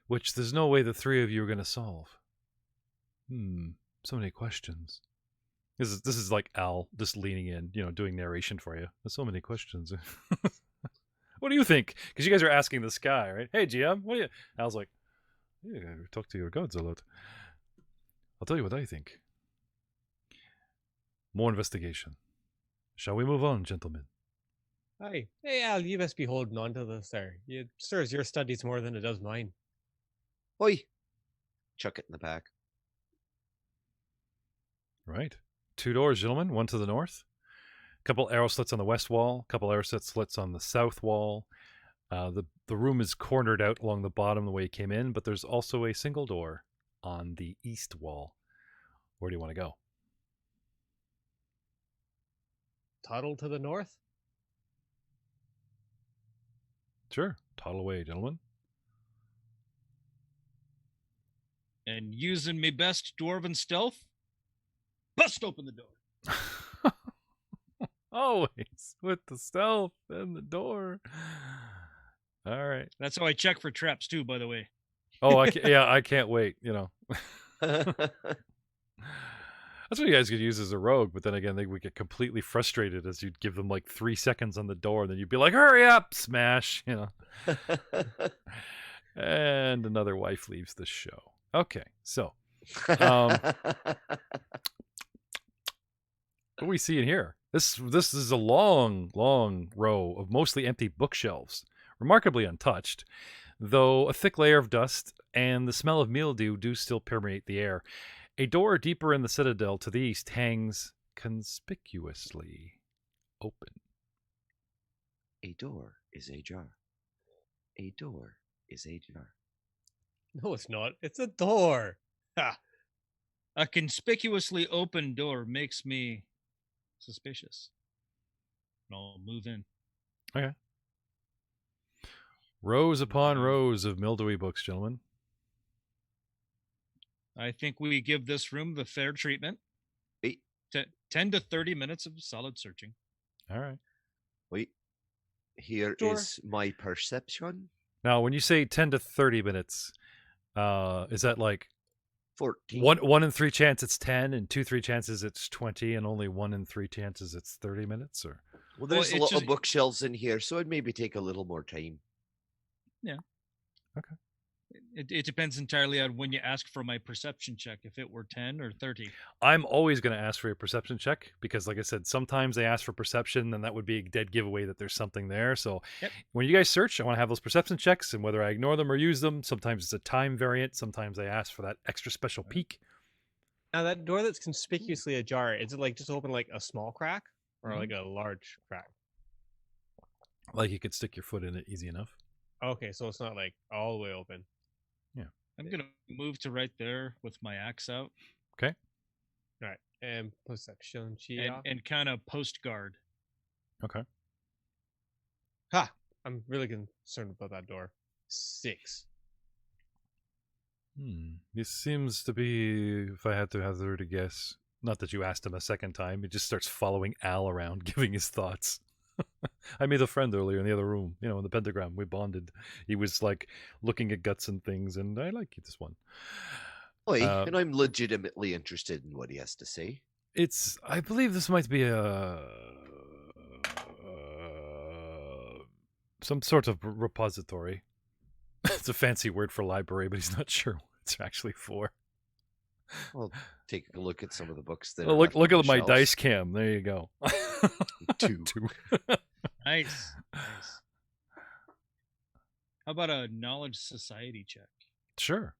which there's no way the three of you are going to solve. So many questions. This is like Al just leaning in, doing narration for you. There's so many questions. What do you think? Because you guys are asking this guy, right? Hey, GM, what do you? Al's like, yeah, talk to your gods a lot. I'll tell you what I think. More investigation. Shall we move on, gentlemen? Hey, Al, you must be holding on to this there. It stirs your studies more than it does mine. Oi. Chuck it in the back. Right. 2 doors, gentlemen. One to the north. A couple arrow slits on the west wall. A couple arrow slits on the south wall. The room is cornered out along the bottom the way you came in, but there's also a single door on the east wall. Where do you want to go? Toddle to the north? Sure. Toddle away, gentlemen. And using me best dwarven stealth, bust open the door. Always with the stealth and the door. All right. That's how I check for traps too, by the way. Oh, I can't wait. That's what you guys could use as a rogue, but then again, they would get completely frustrated as you'd give them like 3 seconds on the door, and then you'd be like, "Hurry up, smash!" And another wife leaves the show. Okay, so what are we seeing here? This is a long row of mostly empty bookshelves, remarkably untouched, though a thick layer of dust and the smell of mildew do still permeate the air. A door deeper in the citadel to the east hangs conspicuously open. A door is ajar. A door is ajar. No, it's not. It's a door. Ha! A conspicuously open door makes me suspicious. I'll move in. Okay. Rows upon rows of mildewy books, gentlemen. I think we give this room the fair treatment. 10 to 30 minutes of solid searching. All right. Wait. Here is my perception. Now, when you say 10 to 30 minutes, is that like 14? 1 in 3 chance it's 10, and 2, 3 chances it's 20, and only 1 in 3 chances it's 30 minutes? Or well, there's a lot of bookshelves in here, so it'd maybe take a little more time. Yeah. Okay. It depends entirely on when you ask for my perception check, if it were 10 or 30. I'm always going to ask for your perception check because, like I said, sometimes they ask for perception, and that would be a dead giveaway that there's something there. So when you guys search, I want to have those perception checks, and whether I ignore them or use them, sometimes it's a time variant. Sometimes they ask for that extra special peek. Now, that door that's conspicuously ajar, is it like just open like a small crack or like a large crack? Like you could stick your foot in it easy enough. Okay, so it's not like all the way open. Yeah. I'm gonna move to right there with my axe out. Okay. All right. And perception check. And kind of post guard. Okay. Ha! I'm really concerned about that door. 6. This seems to be, if I had to hazard a guess, not that you asked him a second time, he just starts following Al around, giving his thoughts. I made a friend earlier in the other room, in the pentagram. We bonded. He was like looking at guts and things, and I like this one. And I'm legitimately interested in what he has to say. I believe this might be some sort of repository. It's a fancy word for library, but he's not sure what it's actually for. Well, take a look at some of the books that. Look at my dice cam. There you go. 2. Nice. How about a knowledge society check? Sure.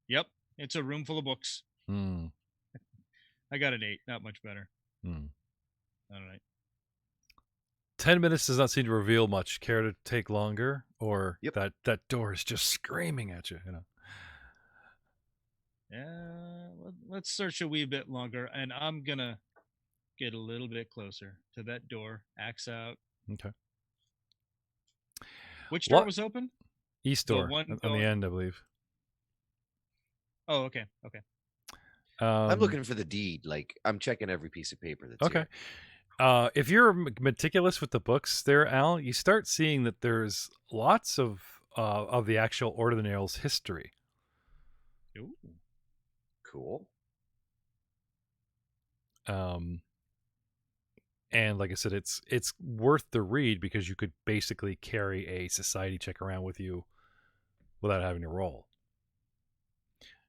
Yep, it's a room full of books. I got an 8. Not much better. All right. 10 minutes does not seem to reveal much. Care to take longer? Or that door is just screaming at you, Yeah, let's search a wee bit longer, and I'm going to get a little bit closer to that door. Axe out. Okay. Which door was open? East door, on the end, I believe. Oh, okay. I'm looking for the deed. Like, I'm checking every piece of paper that's okay. Here. If you're meticulous with the books there, Al, you start seeing that there's lots of the actual Ordinale's history. Ooh. Cool. And like I said, it's worth the read because you could basically carry a society check around with you without having to roll.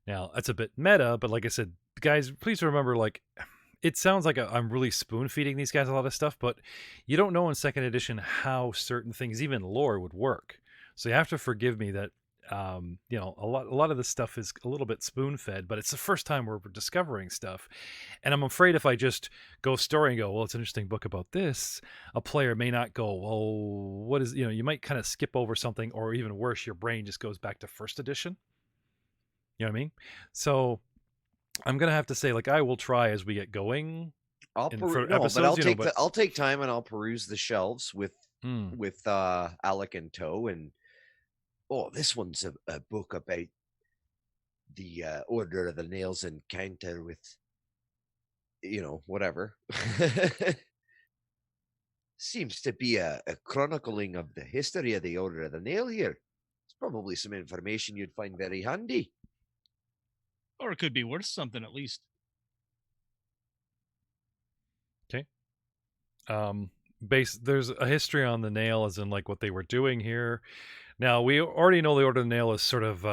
Now, that's a bit meta, but like I said, guys, please remember, like, it sounds like I'm really spoon-feeding these guys a lot of stuff, but you don't know in 2nd edition how certain things, even lore, would work. So you have to forgive me that, a lot of this stuff is a little bit spoon-fed, but it's the first time we're discovering stuff. And I'm afraid if I just go story and go, well, it's an interesting book about this, a player may not go, well, what is, you might kind of skip over something, or even worse, your brain just goes back to 1st edition. You know what I mean? So I'm gonna have to say, like, I will try as we get going. I'll take time and I'll peruse the shelves with Alak in tow. And this one's a book about the Order of the Nails encounter with, whatever. Seems to be a chronicling of the history of the Order of the Nail here. It's probably some information you'd find very handy. Or it could be worth something, at least. Okay. There's a history on the nail, as in like what they were doing here. Now, we already know the Order of the Nail is sort of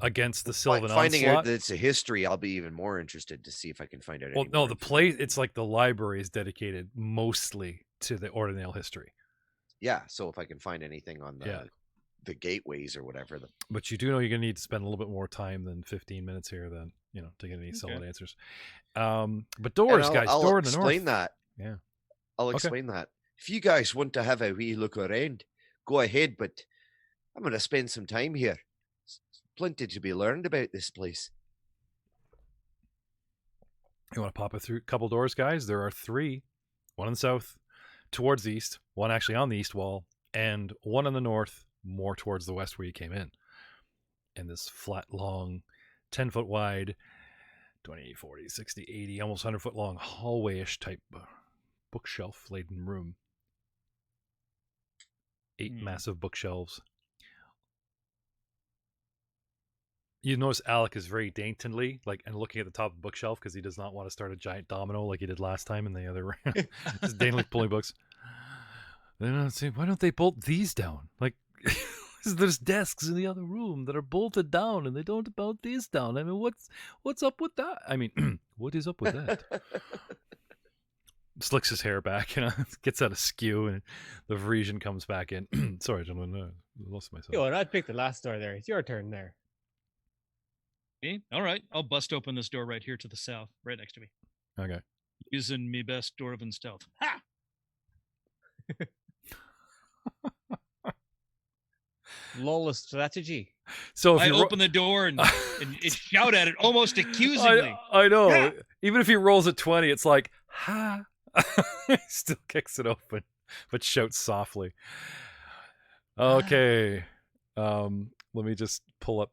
against the Sylvan Finding Onslaught. out that it's a history, I'll be even more interested to see if I can find out. It's like the library is dedicated mostly to the Order of the Nail history. Yeah, so if I can find anything on the gateways or whatever. But you do know you're going to need to spend a little bit more time than 15 minutes here than, to get any solid answers. But doors, guys, door in the north. I'll explain that. Yeah. I'll explain that. If you guys want to have a wee look around, go ahead, but I'm going to spend some time here. Plenty to be learned about this place. You want to pop it through a couple doors, guys? There are 3. One in the south, towards the east, one actually on the east wall, and one in the north, more towards the west where you came in. And this flat, long, 10-foot wide, 20, 40, 60, 80, almost 100-foot long, hallway-ish type bookshelf-laden room. 8 massive bookshelves. You notice Alak is very daintily, and looking at the top of the bookshelf because he does not want to start a giant domino like he did last time in the other round. Just daintily pulling books. Then why don't they bolt these down? There's desks in the other room that are bolted down, and they don't bolt these down. I mean, what's up with that? I mean, what is up with that? Slicks his hair back, gets out of skew, and the Varisian comes back in. Sorry, gentlemen, I lost myself. Yo, and I'd pick the last door there. It's your turn there. Okay. All right, I'll bust open this door right here to the south, right next to me. Okay. Using me best dwarven stealth. Ha! Lawless strategy. So if I you open the door and shout at it almost accusingly. I know. Yeah. Even if he rolls a 20, it's like, ha. He still kicks it open, but shouts softly. Okay. Let me just pull up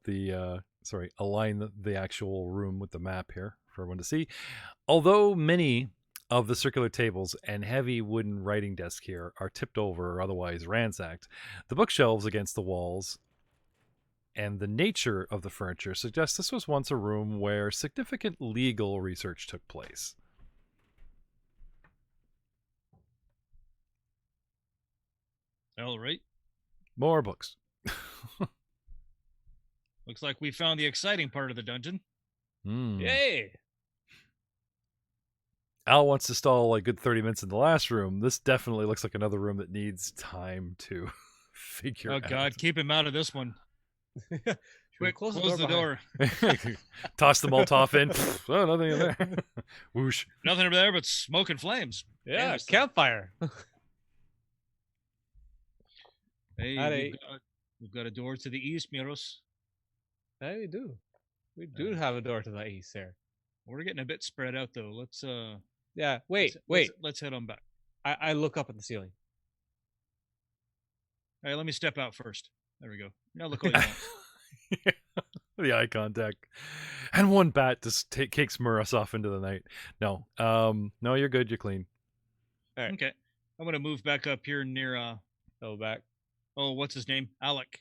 align the actual room with the map here for everyone to see. Although many of the circular tables and heavy wooden writing desk here are tipped over or otherwise ransacked, the bookshelves against the walls and the nature of the furniture suggests this was once a room where significant legal research took place. All right. More books. Looks like we found the exciting part of the dungeon. Yay! Al wants to stall a good 30 minutes in the last room. This definitely looks like another room that needs time to figure out. Oh, God, keep him out of this one. Quick, close the door. Toss the Molotov in. Oh, nothing in there. Whoosh. Nothing over there but smoke and flames. Yeah, campfire. Hey, we've got a door to the east, Miros. Yeah, we do. We do have a door to the east there. We're getting a bit spread out, though. Let's Yeah, wait. Let's head on back. I look up at the ceiling. All right, let me step out first. There we go. Now look what you want. The eye contact. And one bat just kicks Muros off into the night. No. No, you're good. You're clean. All right. Okay. I'm going to move back up here near, what's his name? Alak.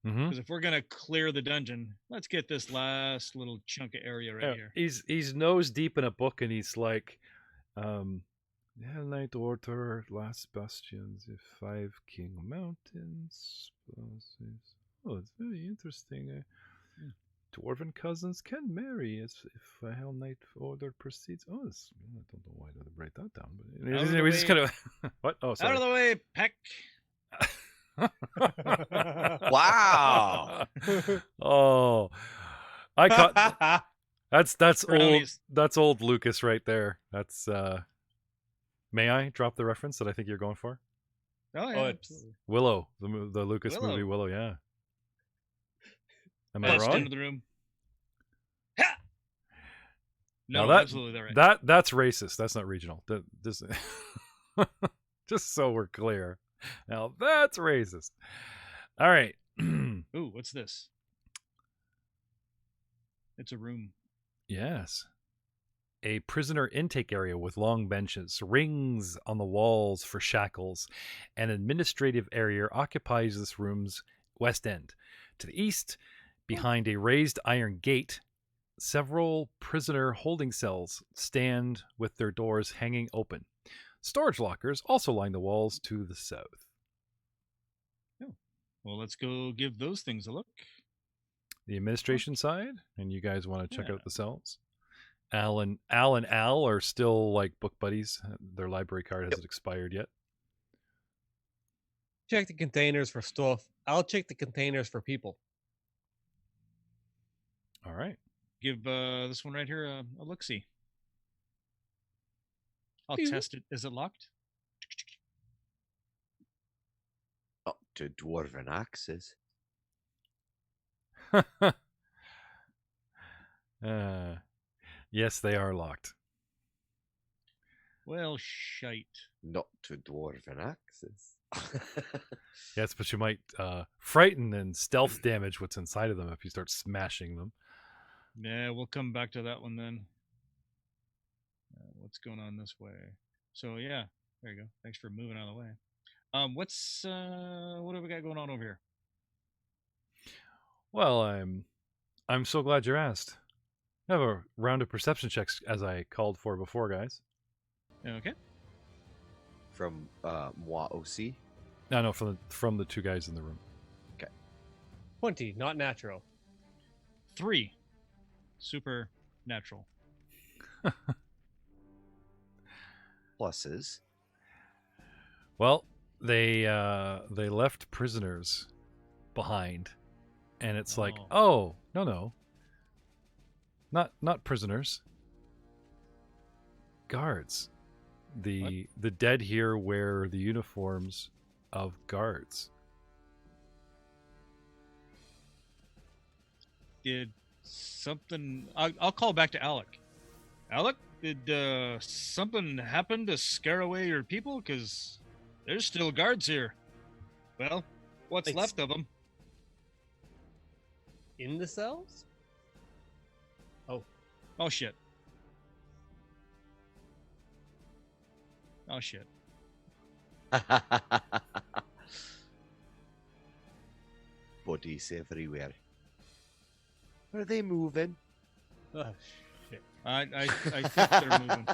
Because if we're going to clear the dungeon, let's get this last little chunk of area right here. He's nose deep in a book, and he's like, Hell Knight Order, Last Bastions, the 5 King Mountains. Oh, it's very interesting. Dwarven cousins can marry if a Hell Knight Order proceeds. Oh, I don't know why I didn't write that down. But we just kind of what? Oh, sorry. Out of the way, Peck. Wow. Oh, I caught. That's old. That's old Lucas right there. That's. May I drop the reference that I think you're going for? Oh yeah, absolutely. Willow, the Lucas movie Willow. Yeah. Am I Bust wrong? into the room. Ha! No, absolutely right. That's racist. That's not regional. Just so we're clear. Now that's racist. All right. Ooh, what's this? It's a room. Yes. A prisoner intake area with long benches, rings on the walls for shackles. An administrative area occupies this room's west end. To the east, behind a raised iron gate, several prisoner holding cells stand with their doors hanging open. Storage lockers also line the walls to the south. Oh. Well, let's go give those things a look. The administration side, and you guys want to check out the cells? Al and Al are still like book buddies. Their library card hasn't expired yet. Check the containers for stuff. I'll check the containers for people. All right. Give this one right here a look-see. I'll test it. Is it locked? Up to dwarven axes. Yes, they are locked. Well, shite. Not to dwarven axes. Yes, but you might frighten and stealth damage what's inside of them if you start smashing them. Yeah, we'll come back to that one then. What's going on this way? So yeah, there you go. Thanks for moving out of the way. What have we got going on over here? Well, I'm so glad you asked. I have a round of perception checks as I called for before, guys. Okay. From Moi OC? No, from the two guys in the room. Okay. 20, not natural. 3, supernatural. Pluses. Well, they left prisoners behind, and it's like, oh no, not prisoners, guards. The dead here wear the uniforms of guards. did something... I'll call back to Alak. Alak, did something happen to scare away your people? Because there's still guards here. Well, what's left of them? In the cells? Oh, shit. Oh, shit. Bodies everywhere. Are they moving? Oh, shit. I think they're moving.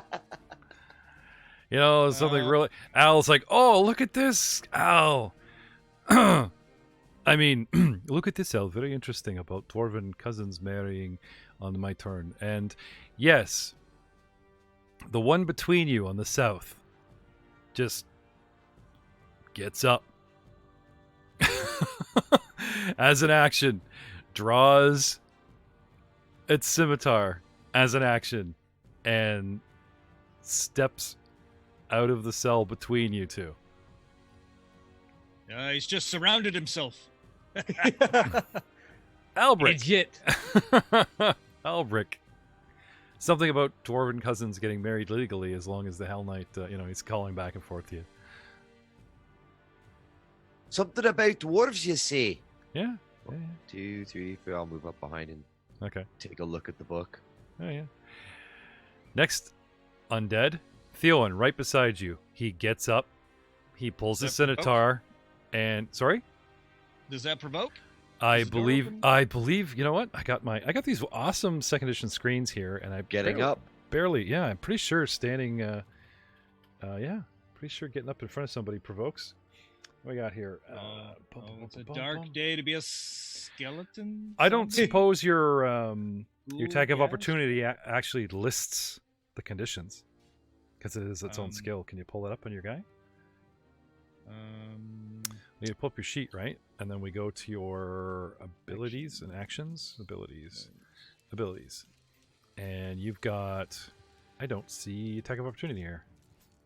You know, something really... Al's like, oh, look at this, Al. I mean, look at this, Al. Very interesting about dwarven cousins marrying on my turn. And yes, the one between you on the south just gets up. As an action, draws its scimitar as an action, and steps out of the cell between you two. He's just surrounded himself. Albric. Idiot. Albric. Something about dwarven cousins getting married legally as long as the Hell Knight, he's calling back and forth to you. Something about dwarves, you say? Yeah. 2, 3, 4. I'll move up behind and take a look at the book. Oh, yeah. Next, undead. Theowen, right beside you. He gets up. He pulls his scimitar. And, sorry? Does that provoke? I believe, you know what? I got these awesome second edition screens here, and I'm getting up. I'm pretty sure standing, pretty sure getting up in front of somebody provokes. What we got here? It's a dark day to be a skeleton. I don't suppose your tag of opportunity actually lists the conditions, because it is its own skill. Can you pull it up on your guy? You pull up your sheet, right? And then we go to your abilities and actions. Abilities. And you've got... I don't see attack of opportunity here.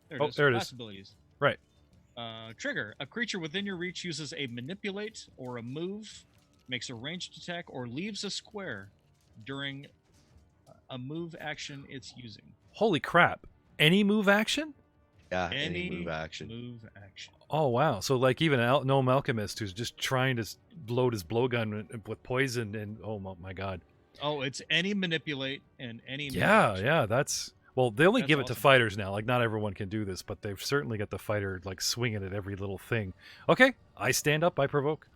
There it is. Abilities. Right. Trigger. A creature within your reach uses a manipulate or a move, makes a ranged attack, or leaves a square during a move action it's using. Holy crap. Any move action? Yeah, any move action. Oh, wow. So, like, even Gnome Alchemist, who's just trying to load his blowgun with poison, and oh my god. Oh, it's any manipulate and any move action. Yeah, that's... Well, they only give it awesome. to fighters now. Like, not everyone can do this, but they've certainly got the fighter, like, swinging at every little thing. Okay, I stand up, I provoke.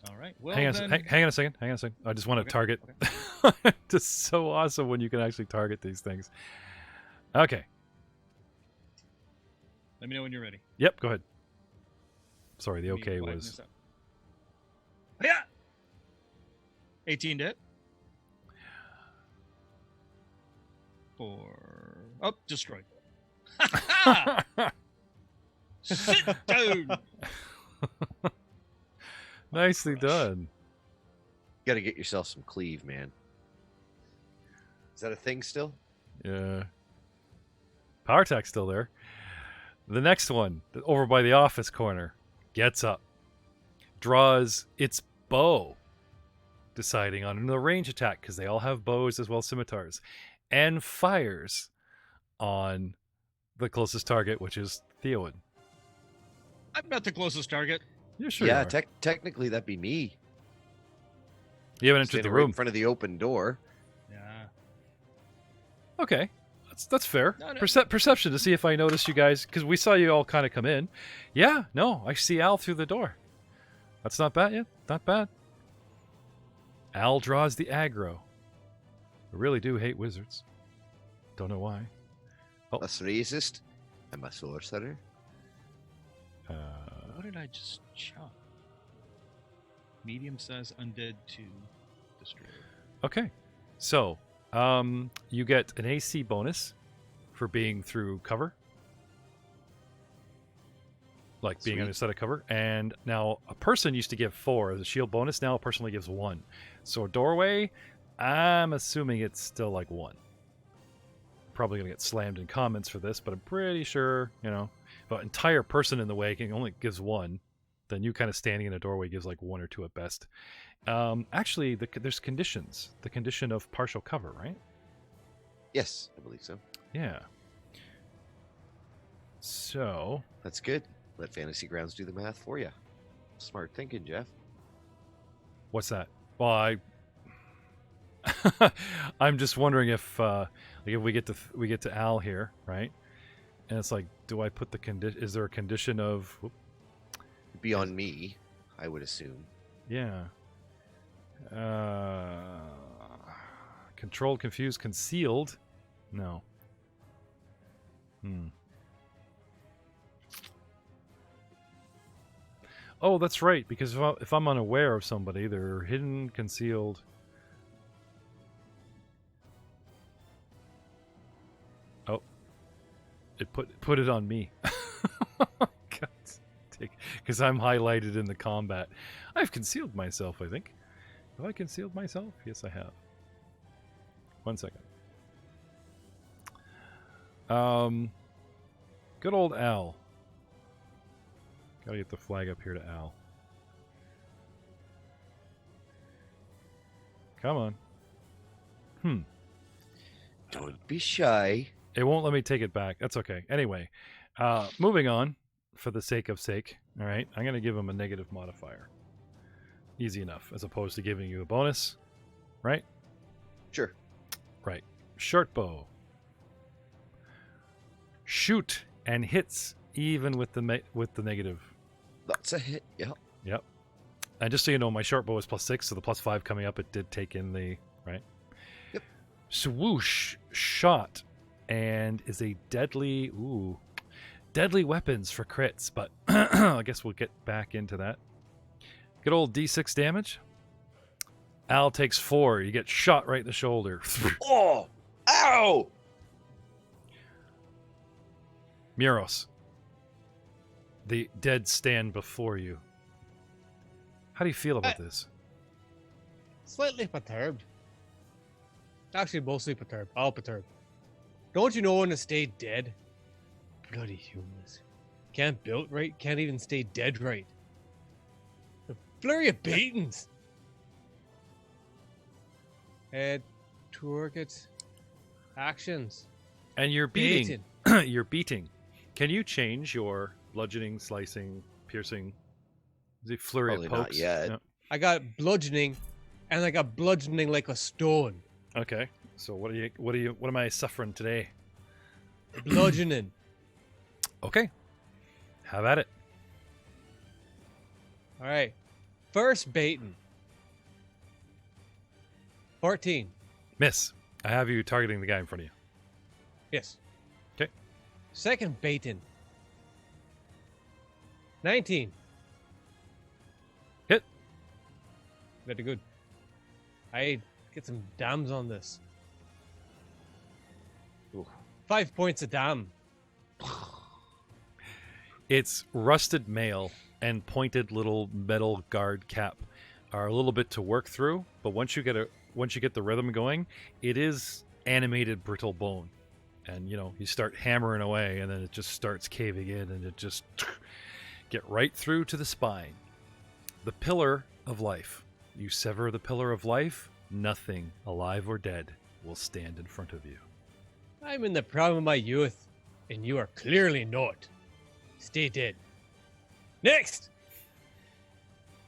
All right. Well, hang on a second. I just want to target. Okay. Just so awesome when you can actually target these things. Okay. Let me know when you're ready. Yep, go ahead. Sorry, the okay was... Yeah. 18 to hit. 4. Oh, destroyed. Sit down. Nicely done. You gotta get yourself some cleave, man. Is that a thing still? Yeah. Power attack's still there. The next one, over by the office corner, gets up, draws its bow, deciding on another range attack, because they all have bows as well as scimitars, and fires on the closest target, which is Theowen. I'm not the closest target. Yeah, sure. Yeah, technically that'd be me. You haven't entered the room. Right in front of the open door. Yeah. Okay. That's fair. No. Perception to see if I notice you guys, because we saw you all kind of come in. Yeah, no, I see Al through the door. That's not bad yet. Not bad. Al draws the aggro. I really do hate wizards. Don't know why. A racist. I'm a sorcerer. What did I just chop? Medium size undead to destroy. Okay, so you get an AC bonus for being through cover, like being on a set of cover. And now a person used to give 4 as a shield bonus. Now a person only gives 1. So a doorway, I'm assuming it's still like 1. Probably gonna get slammed in comments for this, but I'm pretty sure, if an entire person in the way only gives 1, then you kind of standing in a doorway gives like 1 or 2 at best. Actually, there's conditions. The condition of partial cover, right? Yes, I believe so. Yeah. So That's good. Let Fantasy Grounds do the math for you. Smart thinking, Jeff. what's that? Well, I'm just wondering if if we get to Al here, right? And it's like, do I put the condition? Is there a condition of? Be on me, I would assume. Yeah. Controlled, confused, concealed. No. Oh, that's right. Because if I'm unaware of somebody, they're hidden, concealed. Oh, it put it on me. Because I'm highlighted in the combat. I've concealed myself, I think. Have I concealed myself? Yes, I have. 1 second. Good old Al. Gotta get the flag up here to Al. Come on. Don't be shy. It won't let me take it back. That's okay. Anyway, moving on for the sake of sake. All right, I'm going to give him a negative modifier. Easy enough, as opposed to giving you a bonus, right? Sure. Right. Short bow. Shoot and hits even with the negative. That's a hit. Yep. Yep. And just so you know, my short bow is +6, so the +5 coming up, it did take in the right. Yep. Swoosh shot and is a deadly weapons for crits, but I guess we'll get back into that. Good old D6 damage. Al takes 4. You get shot right in the shoulder. Oh! Ow! Muros. The dead stand before you. How do you feel about this? Slightly perturbed. Actually, mostly perturbed. All perturbed. Don't you know when to stay dead? Bloody humans. Can't build right, can't even stay dead right. A flurry of beatings. Head, tourniquets, actions. And you're beating. Baiting. You're beating. Can you change your bludgeoning, slicing, piercing? Is it flurry Probably of not pokes? yet. No. I got bludgeoning, and I got bludgeoning like a stone. Okay. So what am I suffering today? Bludgeoning. Okay. Have at it. All right. First baiting. 14. Miss. I have you targeting the guy in front of you. Yes. Okay. Second baiting. 19. Hit. Very good. I get some dams on this. Ooh. 5 points of dam. Its rusted mail and pointed little metal guard cap are a little bit to work through, but once you get the rhythm going, it is animated brittle bone. And you start hammering away, and then it just starts caving in, and it just get right through to the spine. The pillar of life. You sever the pillar of life, nothing, alive or dead, will stand in front of you. I'm in the prime of my youth, and you are clearly not. Stay dead. Next!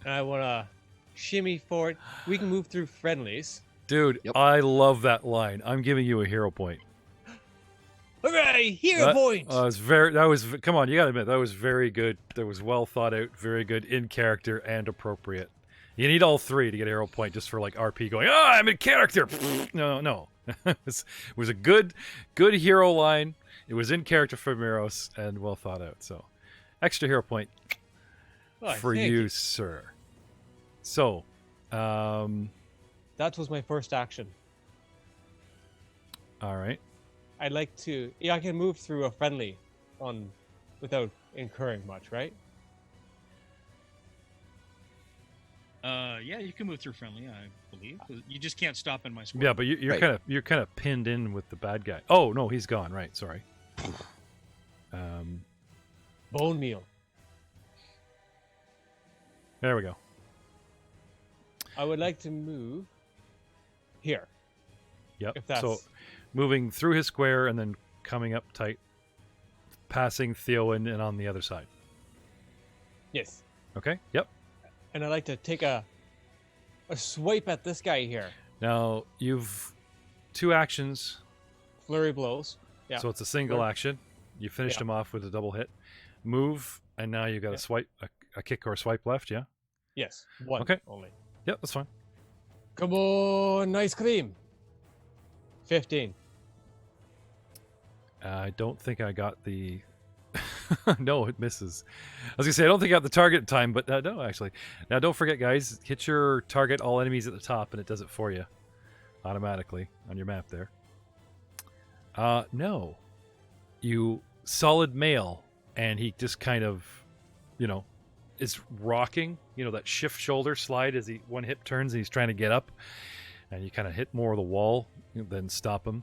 I want to shimmy forward. We can move through friendlies. Dude, Yep. I love that line. I'm giving you a hero point. Hooray! Hero point! Come on, you gotta admit, that was very good. That was well thought out, very good, in character, and appropriate. You need all 3 to get a hero point, just for like RP going, I'm in character! No. It was a good hero line. It was in character for Miros, and well thought out. So, extra hero point for you, sir. So, that was my first action. all right. I'd like to... Yeah, I can move through a friendly without incurring much, right? Yeah, you can move through friendly, I believe. You just can't stop in my square. Yeah, but you're Right. kind of pinned in with the bad guy. Oh no, he's gone. Right, sorry. Bone meal. There we go. I would like to move here. Yep. If that's... So moving through his square and then coming up tight, passing Theowen and on the other side. Yes. Okay. Yep. And I'd like to take a swipe at this guy here. Now you've 2 actions. Flurry blows. Yeah. So it's a single action. You finished him off with a double hit. Move, and now you've got a swipe, a kick or a swipe left, yeah? Yes. 1 okay. only. Yep, that's fine. Come on, ice cream. 15. I don't think I got the... No, it misses. I was going to say, I don't think I got the target in time, but no, actually. Now, don't forget, guys, hit your target, all enemies at the top, and it does it for you automatically on your map there. No. You solid mail, and he just kind of, is rocking, that shift shoulder slide as one hip turns and he's trying to get up, and you kind of hit more of the wall, then stop him.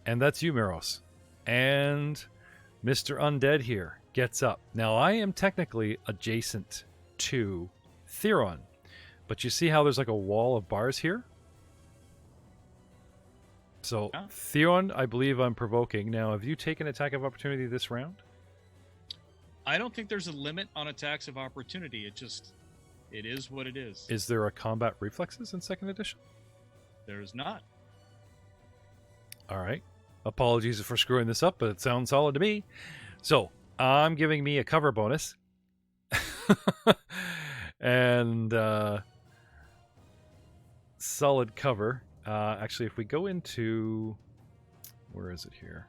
And that's you, Miros. And Mr. Undead here gets up. Now, I am technically adjacent to Theron, but you see how there's like a wall of bars here? So, Theron, I believe I'm provoking. Now, have you taken attack of opportunity this round? I don't think there's a limit on attacks of opportunity. It is what it is. Is there a combat reflexes in 2nd edition? There's not. All right. Apologies for screwing this up, but it sounds solid to me. So, I'm giving me a cover bonus. And solid cover. Actually, if we go into... Where is it here?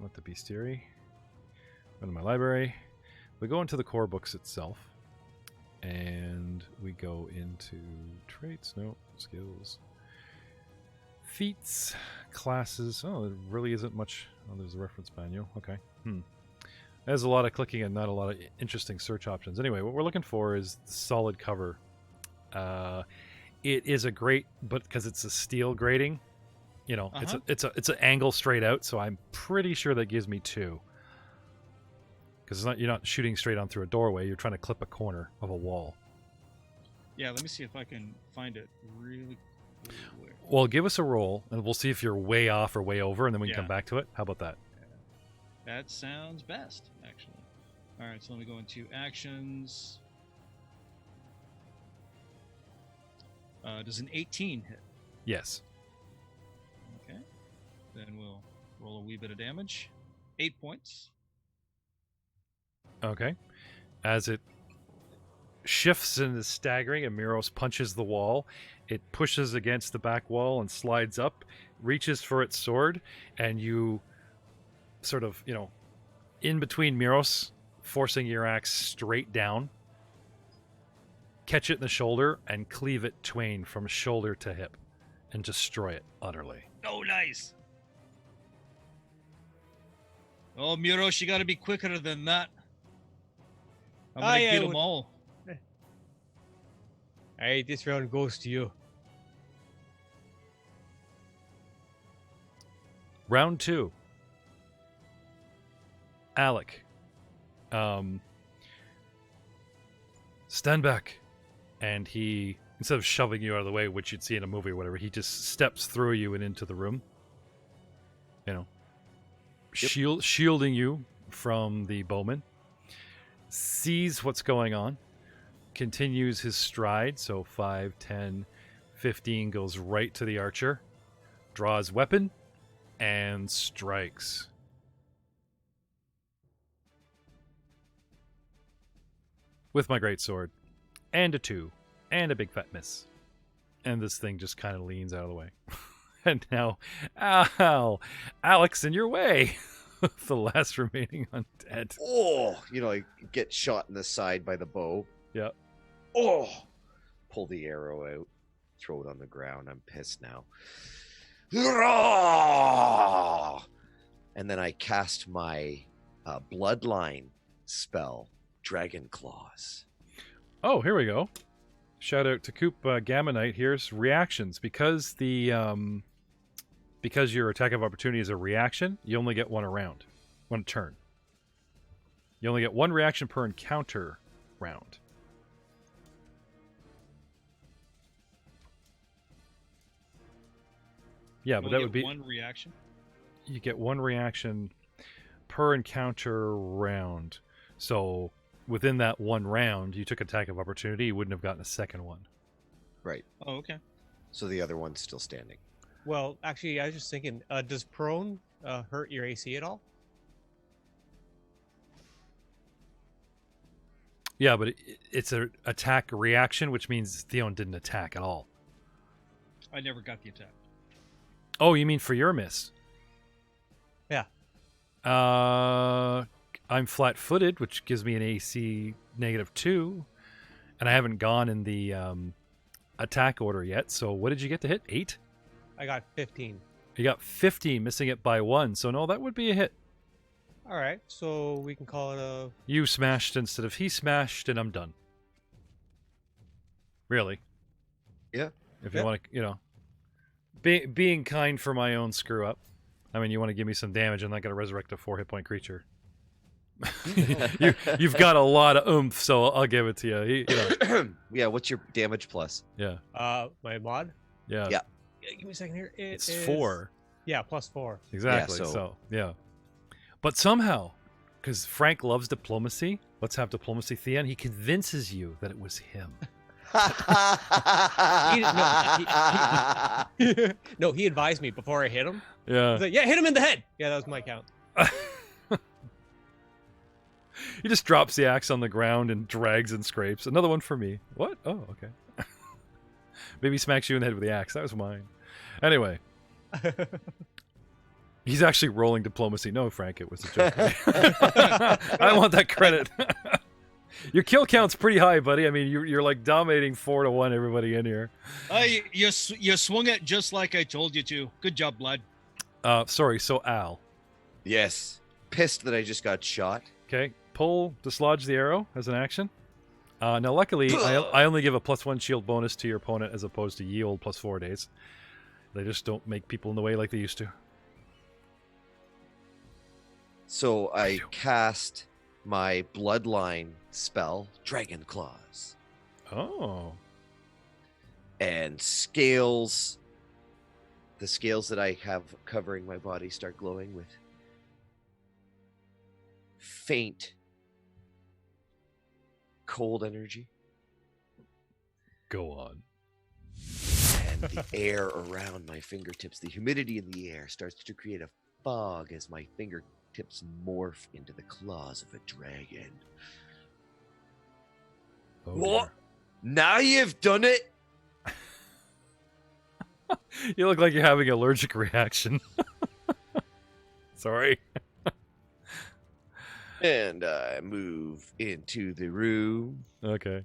Not the bestiary. Go to my library. We go into the core books itself. And we go into traits. No, skills. Feats. Classes. Oh, there really isn't much. Oh, there's a reference manual. Okay. There's a lot of clicking and not a lot of interesting search options. Anyway, what we're looking for is solid cover. It is a great, but because it's a steel grating, it's an angle straight out. So I'm pretty sure that gives me 2. Because you're not shooting straight on through a doorway. You're trying to clip a corner of a wall. Yeah, let me see if I can find it really quick. Well, give us a roll, and we'll see if you're way off or way over, and then we can come back to it. How about that? That sounds best, actually. All right, so let me go into actions. Does an 18 hit? Yes. Okay. Then we'll roll a wee bit of damage. 8 points. Okay. As it shifts and is staggering, and Miros punches the wall, it pushes against the back wall and slides up, reaches for its sword, and you sort of, in between Miros, forcing your axe straight down, catch it in the shoulder, and cleave it twain from shoulder to hip, and destroy it utterly. Oh, nice. Oh, Miros, you got to be quicker than that. I'm going to get them all. Hey, this round goes to you. Round 2. Alak. Stand back. And he, instead of shoving you out of the way, which you'd see in a movie or whatever, he just steps through you and into the room. Shielding you from the bowman. Sees what's going on. Continues his stride. So 5, 10, 15 goes right to the archer. Draws weapon. And strikes. With my greatsword. And a 2. And a big fat miss. And this thing just kind of leans out of the way. And now, Alex, in your way. The last remaining undead. Oh, I get shot in the side by the bow. Yep. Oh, pull the arrow out. Throw it on the ground. I'm pissed now. And then I cast my bloodline spell, Dragon Claws. Oh, here we go. Shout out to Coop Gamma Knight. Here's reactions. Because your attack of opportunity is a reaction, you only get 1 turn. You only get 1 reaction per encounter round. Yeah, but that would be 1 reaction. You get 1 reaction per encounter round. So within that 1 round, you took attack of opportunity. You wouldn't have gotten a second one. Right. Oh, okay. So the other one's still standing. Well, actually, I was just thinking, does prone hurt your AC at all? Yeah, but it's an attack reaction, which means Theon didn't attack at all. I never got the attack. Oh, you mean for your miss? Yeah. I'm flat-footed, which gives me an AC -2, and I haven't gone in the attack order yet. So what did you get to hit? 8? I got 15. You got 15, missing it by 1. So no, that would be a hit. All right, so we can call it a... You smashed instead of he smashed, and I'm done. Really? Yeah. If you want to, being kind for my own screw up. I mean, you want to give me some damage, I'm not going to resurrect a 4-hit-point creature. You've got a lot of oomph, so I'll give it to you. Yeah, what's your damage plus? Yeah. My mod? Yeah. Yeah. Give me a second here. It's 4. Yeah, +4. Exactly. Yeah, so, yeah. But somehow, because Frank loves diplomacy, let's have diplomacy, Theon, he convinces you that it was him. No, he advised me before I hit him. Yeah. He's like, yeah, hit him in the head. Yeah, that was my count. He just drops the axe on the ground and drags and scrapes. Another one for me. What? Oh, okay. Maybe he smacks you in the head with the axe. That was mine. Anyway. He's actually rolling diplomacy. No, Frank, it was a joke. I want that credit. Your kill count's pretty high, buddy. I mean, you're like dominating 4-1 everybody in here. You swung it just like I told you to. Good job, lad. Sorry, so Al. Yes. Pissed that I just got shot. Okay, dislodge the arrow as an action. Now, luckily, I only give a +1 shield bonus to your opponent as opposed to ye old +4 days. They just don't make people in the way like they used to. So I cast my bloodline spell, Dragon Claws. Oh. And the scales that I have covering my body start glowing with faint, cold energy. Go on. And the air around my fingertips, the humidity in the air starts to create a fog as my fingertips morph into the claws of a dragon. Oh, what? Now you've done it? You look like you're having an allergic reaction. Sorry. And I move into the room. Okay.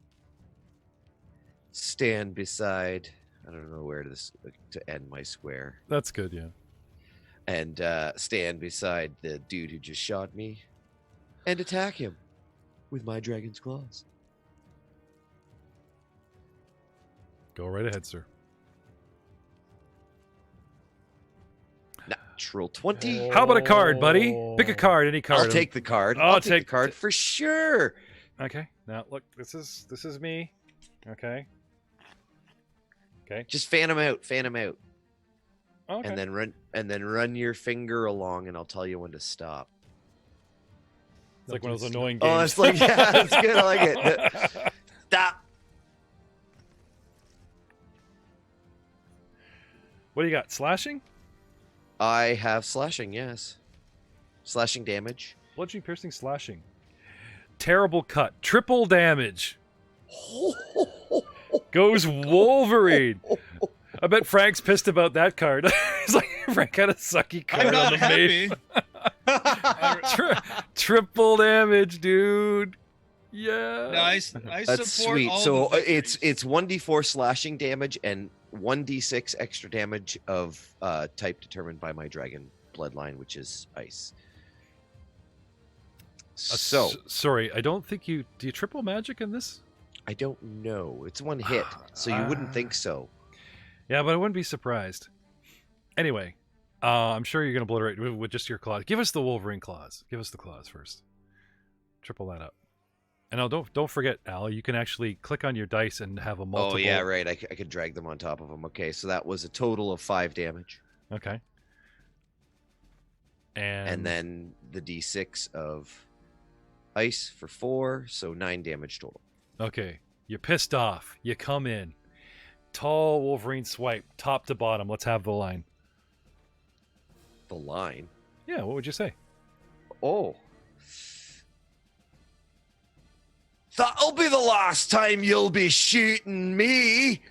Stand beside... I don't know where to end my square. That's good, yeah. And stand beside the dude who just shot me. And attack him with my dragon's claws. Go right ahead, sir. Natural 20. How about a card, buddy? Pick a card, any card. I'll take the card. I'll take the card for sure. Okay. Now look, this is me. Okay. Okay. Just fan him out. Fan him out. Okay. And then run your finger along, and I'll tell you when to stop. It's like one of those annoying games. Oh, it's like, yeah, that's good. I like it. Stop. What do you got? Slashing? I have slashing, yes. Slashing damage. Bludgeoning, piercing, slashing. Terrible cut. Triple damage. Goes Wolverine. I bet Frank's pissed about that card. He's like, Frank had a sucky card I'm not on the happy. Triple damage, dude. Yeah. No, I That's support sweet. all So the it's victories. 1d4 slashing damage and 1d6 extra damage of type determined by my dragon bloodline, which is ice. So sorry, I don't think do you triple magic in this? I don't know. It's one hit, so you wouldn't think so. Yeah, but I wouldn't be surprised. Anyway, I'm sure you're going to obliterate with just your claws. Give us the Wolverine claws. Give us the claws first. Triple that up. And now don't forget, Al, you can actually click on your dice and have a multiple. Oh, yeah, right. I could drag them on top of them. Okay, so that was a total of 5 damage. Okay. And then the d6 of ice for 4, so 9 damage total. Okay. You're pissed off. You come in. Tall Wolverine swipe, top to bottom. Let's have the line. The line? Yeah, what would you say? Oh. That'll be the last time you'll be shooting me.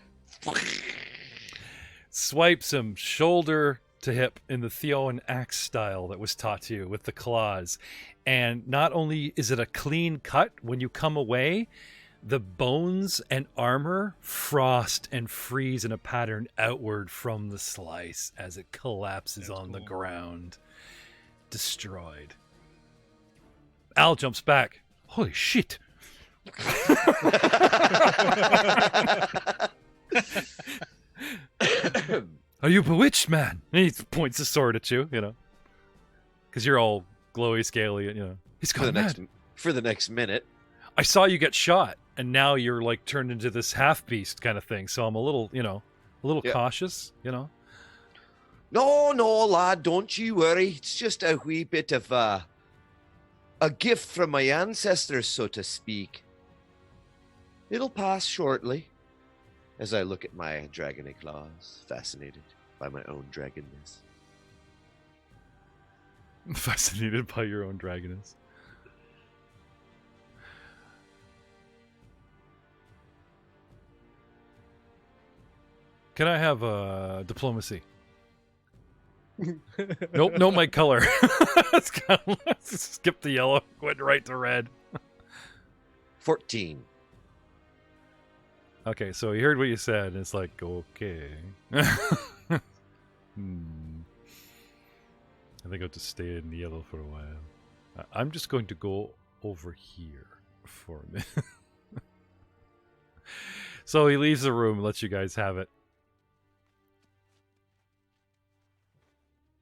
Swipes him shoulder to hip in the Theoan axe style that was taught to you with the claws. And not only is it a clean cut, when you come away, the bones and armor frost and freeze in a pattern outward from the slice as it collapses on the ground. Destroyed. Al jumps back. Holy shit. Are you bewitched, man? And he points the sword at you, because you're all glowy, scaly, He's gone mad. For the next minute. I saw you get shot, and now you're like turned into this half beast kind of thing. So I'm a little, cautious, No, lad, don't you worry. It's just a wee bit of a gift from my ancestors, so to speak. It'll pass shortly. As I look at my dragony claws, fascinated by my own dragonness. Fascinated by your own dragonness. Can I have diplomacy? Nope, no, my color. Let's skip the yellow, went right to red. 14. Okay, so he heard what you said, and it's like, okay. I think I'll just stay in the yellow for a while. I'm just going to go over here for a minute. So he leaves the room and lets you guys have it.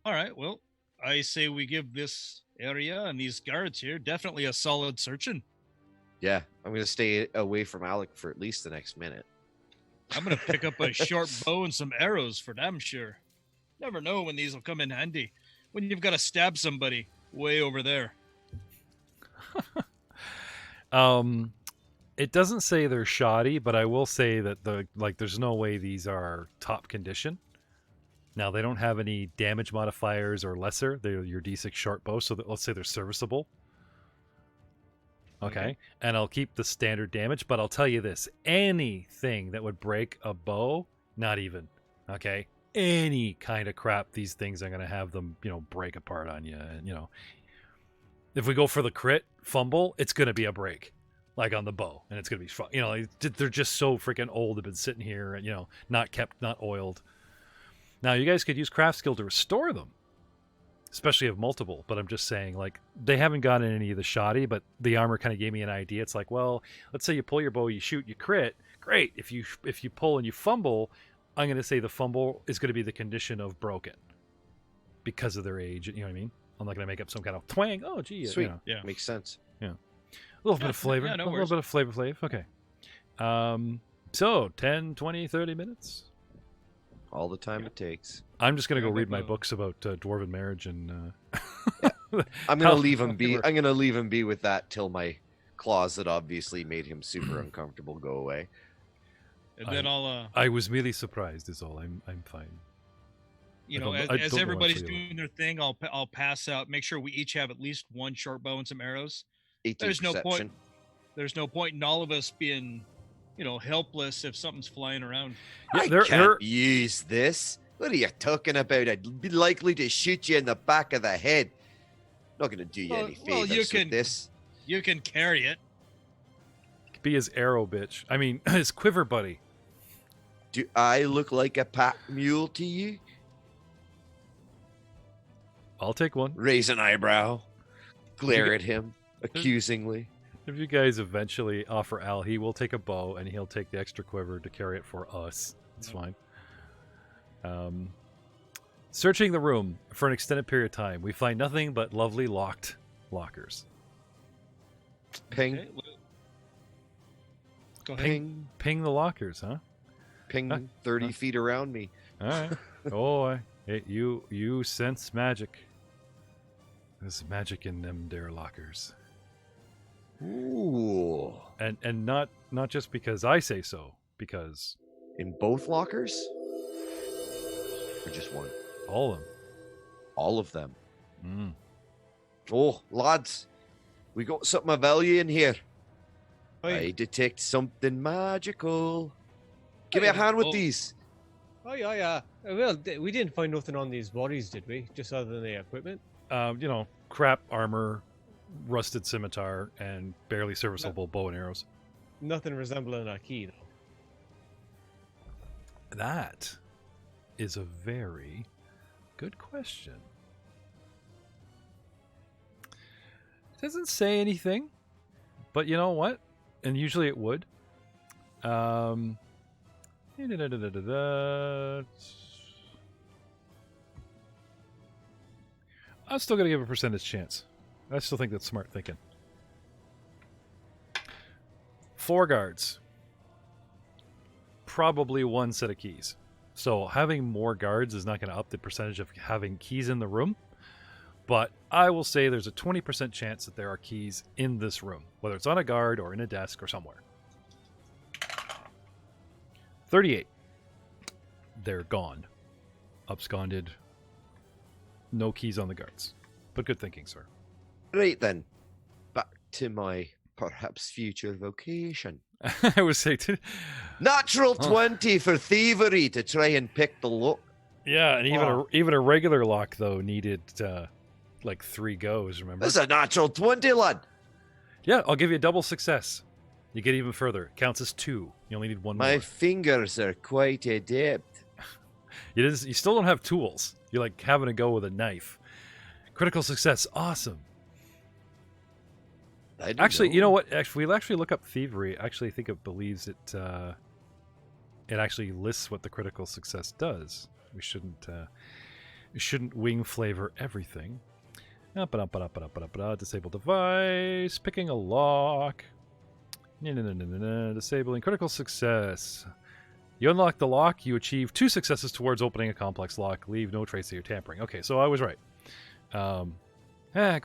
All right, well, I say we give this area and these guards here definitely a solid searching. Yeah, I'm going to stay away from Alak for at least the next minute. I'm going to pick up a short bow and some arrows for damn sure. Never know when these will come in handy. When you've got to stab somebody way over there. It doesn't say they're shoddy, but I will say that there's no way these are top condition. Now, they don't have any damage modifiers or lesser. They're your D6 short bow, so let's say they're serviceable. Okay, and I'll keep the standard damage, but I'll tell you this. Anything that would break a bow, not even. Okay? Any kind of crap, these things are going to have them, break apart on you. And, if we go for the crit fumble, it's going to be a break, like on the bow, and it's going to be fun. They're just so freaking old. They've been sitting here and, not kept, not oiled. Now, you guys could use craft skill to restore them, especially if multiple, but I'm just saying, they haven't gotten any of the shoddy, but the armor kind of gave me an idea. It's like, well, let's say you pull your bow, you shoot, you crit. Great. If you pull and you fumble, I'm going to say the fumble is going to be the condition of broken because of their age. You know what I mean? I'm not going to make up some kind of twang. Oh, gee. Sweet. Yeah. Makes sense. Yeah. A little bit of flavor. Yeah, no a little bit of flavor. Okay. So 10, 20, 30 minutes. All the time it takes. I'm just gonna go read my books about dwarven marriage and. I'm gonna leave him be. I'm gonna leave him be with that till my claws that obviously made him super uncomfortable go away. And then I'll. I was merely surprised. Is all. I'm fine. As everybody's doing their thing, I'll pass out. Make sure we each have at least one short bow and some arrows. 18 There's no perception. point. There's no point in all of us being, helpless if something's flying around. Yeah, I can't use this. What are you talking about? I'd be likely to shoot you in the back of the head. Not going to do you any favors with this. You can carry it. Be his arrow bitch. I mean, his quiver buddy. Do I look like a pack mule to you? I'll take one. Raise an eyebrow. Glare at him accusingly. If you guys eventually offer Al, he will take a bow and he'll take the extra quiver to carry it for us. It's fine. Searching the room for an extended period of time, we find nothing but lovely locked lockers. Ping. Okay, go ahead. Ping the lockers, huh? Ping 30 feet around me. All right. Oh, Hey, you sense magic. There's magic in them there lockers. Ooh. And not just because I say so, because In both lockers? Or just one? all of them. All of them. Mm. Oh, lads, we got something of value in here. Oi. I detect something magical. Give me a hand with these. Oh, yeah. Well, we didn't find nothing on these bodies, did we? Just other than the equipment? Crap armor, rusted scimitar, and barely serviceable bow and arrows. Nothing resembling a key, though. That is a very good question. It doesn't say anything, but you know what? And usually it would. I'm still going to give a percentage chance. I still think that's smart thinking. 4 guards. Probably 1 set of keys. So having more guards is not going to up the percentage of having keys in the room. But I will say there's a 20% chance that there are keys in this room, whether it's on a guard or in a desk or somewhere. 38. They're gone. Absconded. No keys on the guards. But good thinking, sir. Right then. Back to my perhaps future vocation. I would say Natural 20 for thievery to try and pick the lock. Yeah, and even a regular lock though needed like 3 goes, remember? That's a natural 20, lad. Yeah, I'll give you a double success. You get even further. It counts as 2. You only need 1 My more. fingers are quite adept. You still don't have tools. You're like having to go with a knife. Critical success. Awesome. Actually, you know what? Actually, we'll actually look up thievery. Actually, I think it believes it. It actually lists what the critical success does. We shouldn't wing flavor everything. Disable device. Picking a lock. Disabling critical success. You unlock the lock. You achieve 2 successes towards opening a complex lock. Leave no trace of your tampering. Okay, so I was right. Go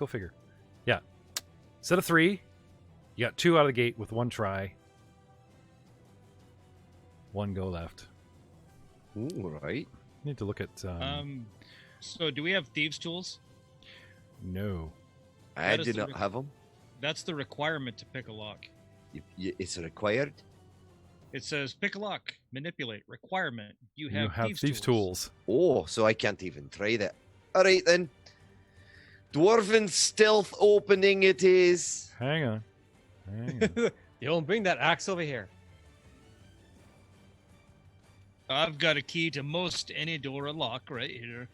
figure. Yeah. Set of 3. You got 2 out of the gate with 1 try. 1 go left. Ooh, right. Need to look at. So do we have thieves' tools? No. I do not have them. That's the requirement to pick a lock. It's required. It says pick a lock, manipulate, requirement. You have thieves' tools. Oh, so I can't even try that. All right then. Dwarven stealth opening it is. Hang on. You don't bring that axe over here. I've got a key to most any door or lock right here.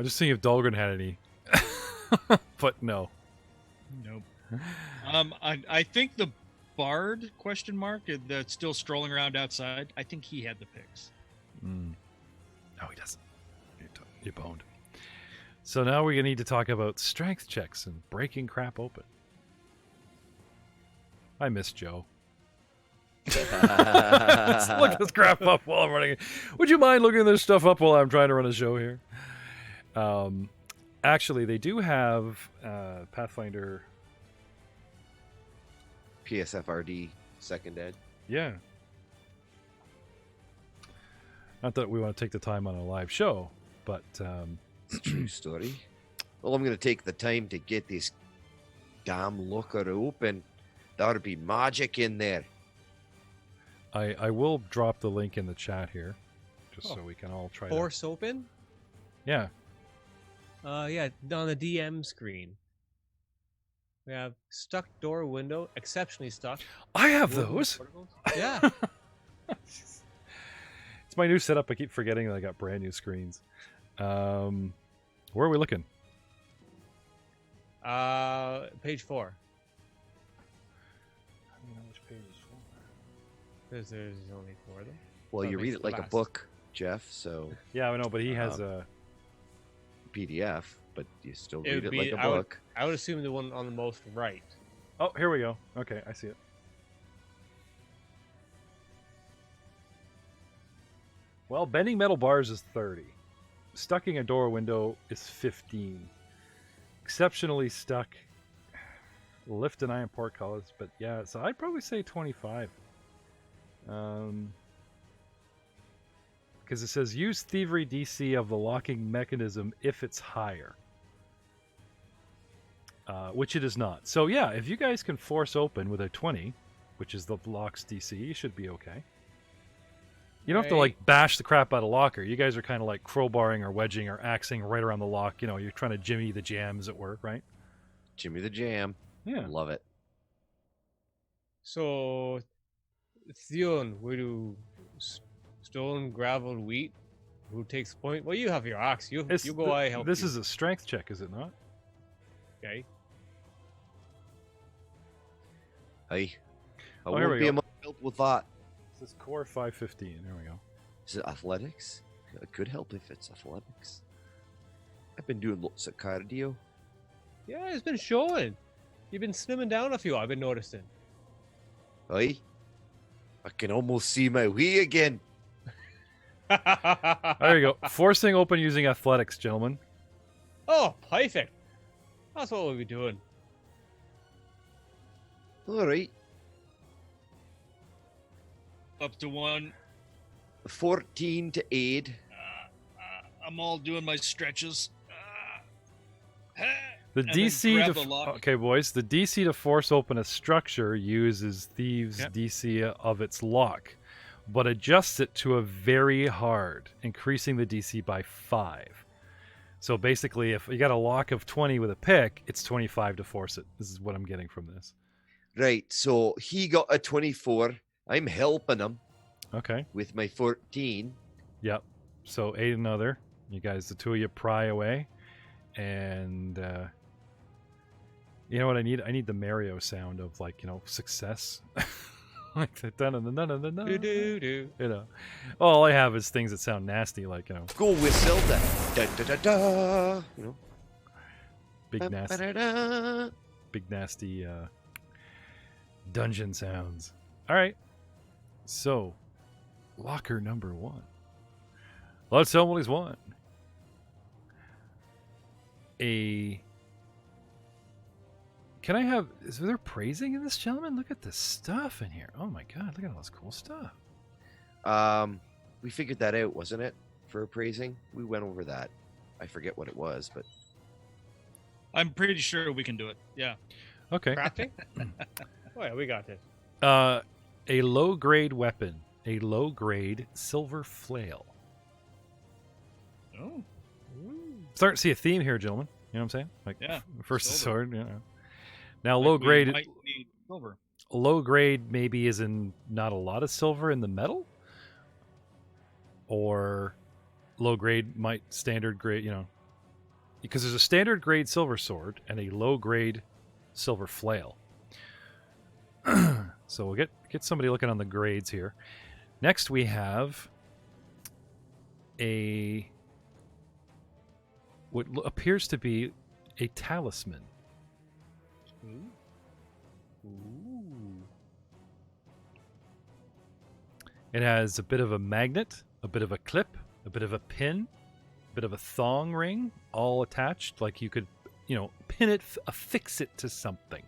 Just seeing if Dahlgren had any. But no. Nope. I think the Bard question mark that's still strolling around outside. I think he had the picks. No, he doesn't. You boned. So now we need to talk about strength checks and breaking crap open. I miss Joe. Let's look this crap up while I'm running it. Would you mind looking this stuff up while I'm trying to run a show here? Actually, they do have Pathfinder. PSFRD second ed. Yeah. Not that we want to take the time on a live show, but It's a true story. Well, I'm going to take the time to get this damn locker open. There would be magic in there. I will drop the link in the chat here, just so we can all try Force open? Yeah. Yeah, on the DM screen. We have stuck door window, exceptionally stuck. I have those. Yeah. It's my new setup. I keep forgetting that I got brand new screens. Where are we looking? Page 4. I don't know which page is 4. There's only 4 of them. Well, So you it read makes it like a last. book, Jeff, so Yeah, I know, but he has a. PDF, but you still It read would it like be- a I would- book. I would assume the one on the most right. Oh, here we go. Okay, I see it. Well, bending metal bars is 30. Stucking a door window is 15. Exceptionally stuck. Lift an iron portcullis, but yeah, so I'd probably say 25. Because it says use thievery DC of the locking mechanism if it's higher. Which it is not. So yeah, if you guys can force open with a 20, which is the lock's DC, you should be okay. You don't have to like bash the crap out of locker. You guys are kind of like crowbarring or wedging or axing right around the lock. You know, you're trying to jimmy the jam, as it were, right? Jimmy the jam. Yeah. Love it. So, Theon, we do stone, gravel, wheat. Who takes point? Well, you have your axe. You go. I help. This you. is a strength check, is it not? Okay. Hey, I here we won't be go. able to help with that. This is core 515. There we go. Is it athletics? It could help if it's athletics. I've been doing lots of cardio. Yeah, it's been showing. You've been slimming down a few. I've been noticing. Hey, I can almost see my way again. There you go. Forcing open using athletics, gentlemen. Oh, perfect. That's what we'll be doing. All right. Up to 1. 14 to aid. I'm all doing my stretches. The And then DC grab to the lock. okay, boys. The DC to force open a structure uses Thieves' Yep. DC of its lock, but adjusts it to a very hard, increasing the DC by 5. So basically, if you got a lock of 20 with a pick, it's 25 to force it. This is what I'm getting from this. Right, so he got a 24. I'm helping him Okay. with my 14. Yep. So aid another. You guys, the two of you pry away, and you know what I need? I need the Mario sound of like success, like the dun-dun-dun-dun-dun-dun. Do. You know, all I have is things that sound nasty, like Go whistle that. Da, da, da, da. You know. big nasty, Ba-ba-da-da. big nasty dungeon sounds. All right. So, locker number 1. Let's tell him what he's won. Can I have... Is there praising in this, gentleman? Look at this stuff in here. Oh my god, look at all this cool stuff. We figured that out, wasn't it? For appraising, we went over that. I forget what it was, but I'm pretty sure we can do it. Yeah. Okay. Crafting? Oh yeah, we got this. A low-grade weapon. A low-grade silver flail. Oh. Starting to see a theme here, gentlemen. You know what I'm saying? Like, Yeah, first the silver. sword, Now, Like low-grade... we might need silver. Low grade maybe is in not a lot of silver in the metal, or low grade might standard grade, because there's a standard grade silver sword and a low grade silver flail. So we'll get somebody looking on the grades here. Next we have what appears to be a talisman. It has a bit of a magnet, a bit of a clip, a bit of a pin, a bit of a thong ring, all attached. Like you could, pin it, affix it to something.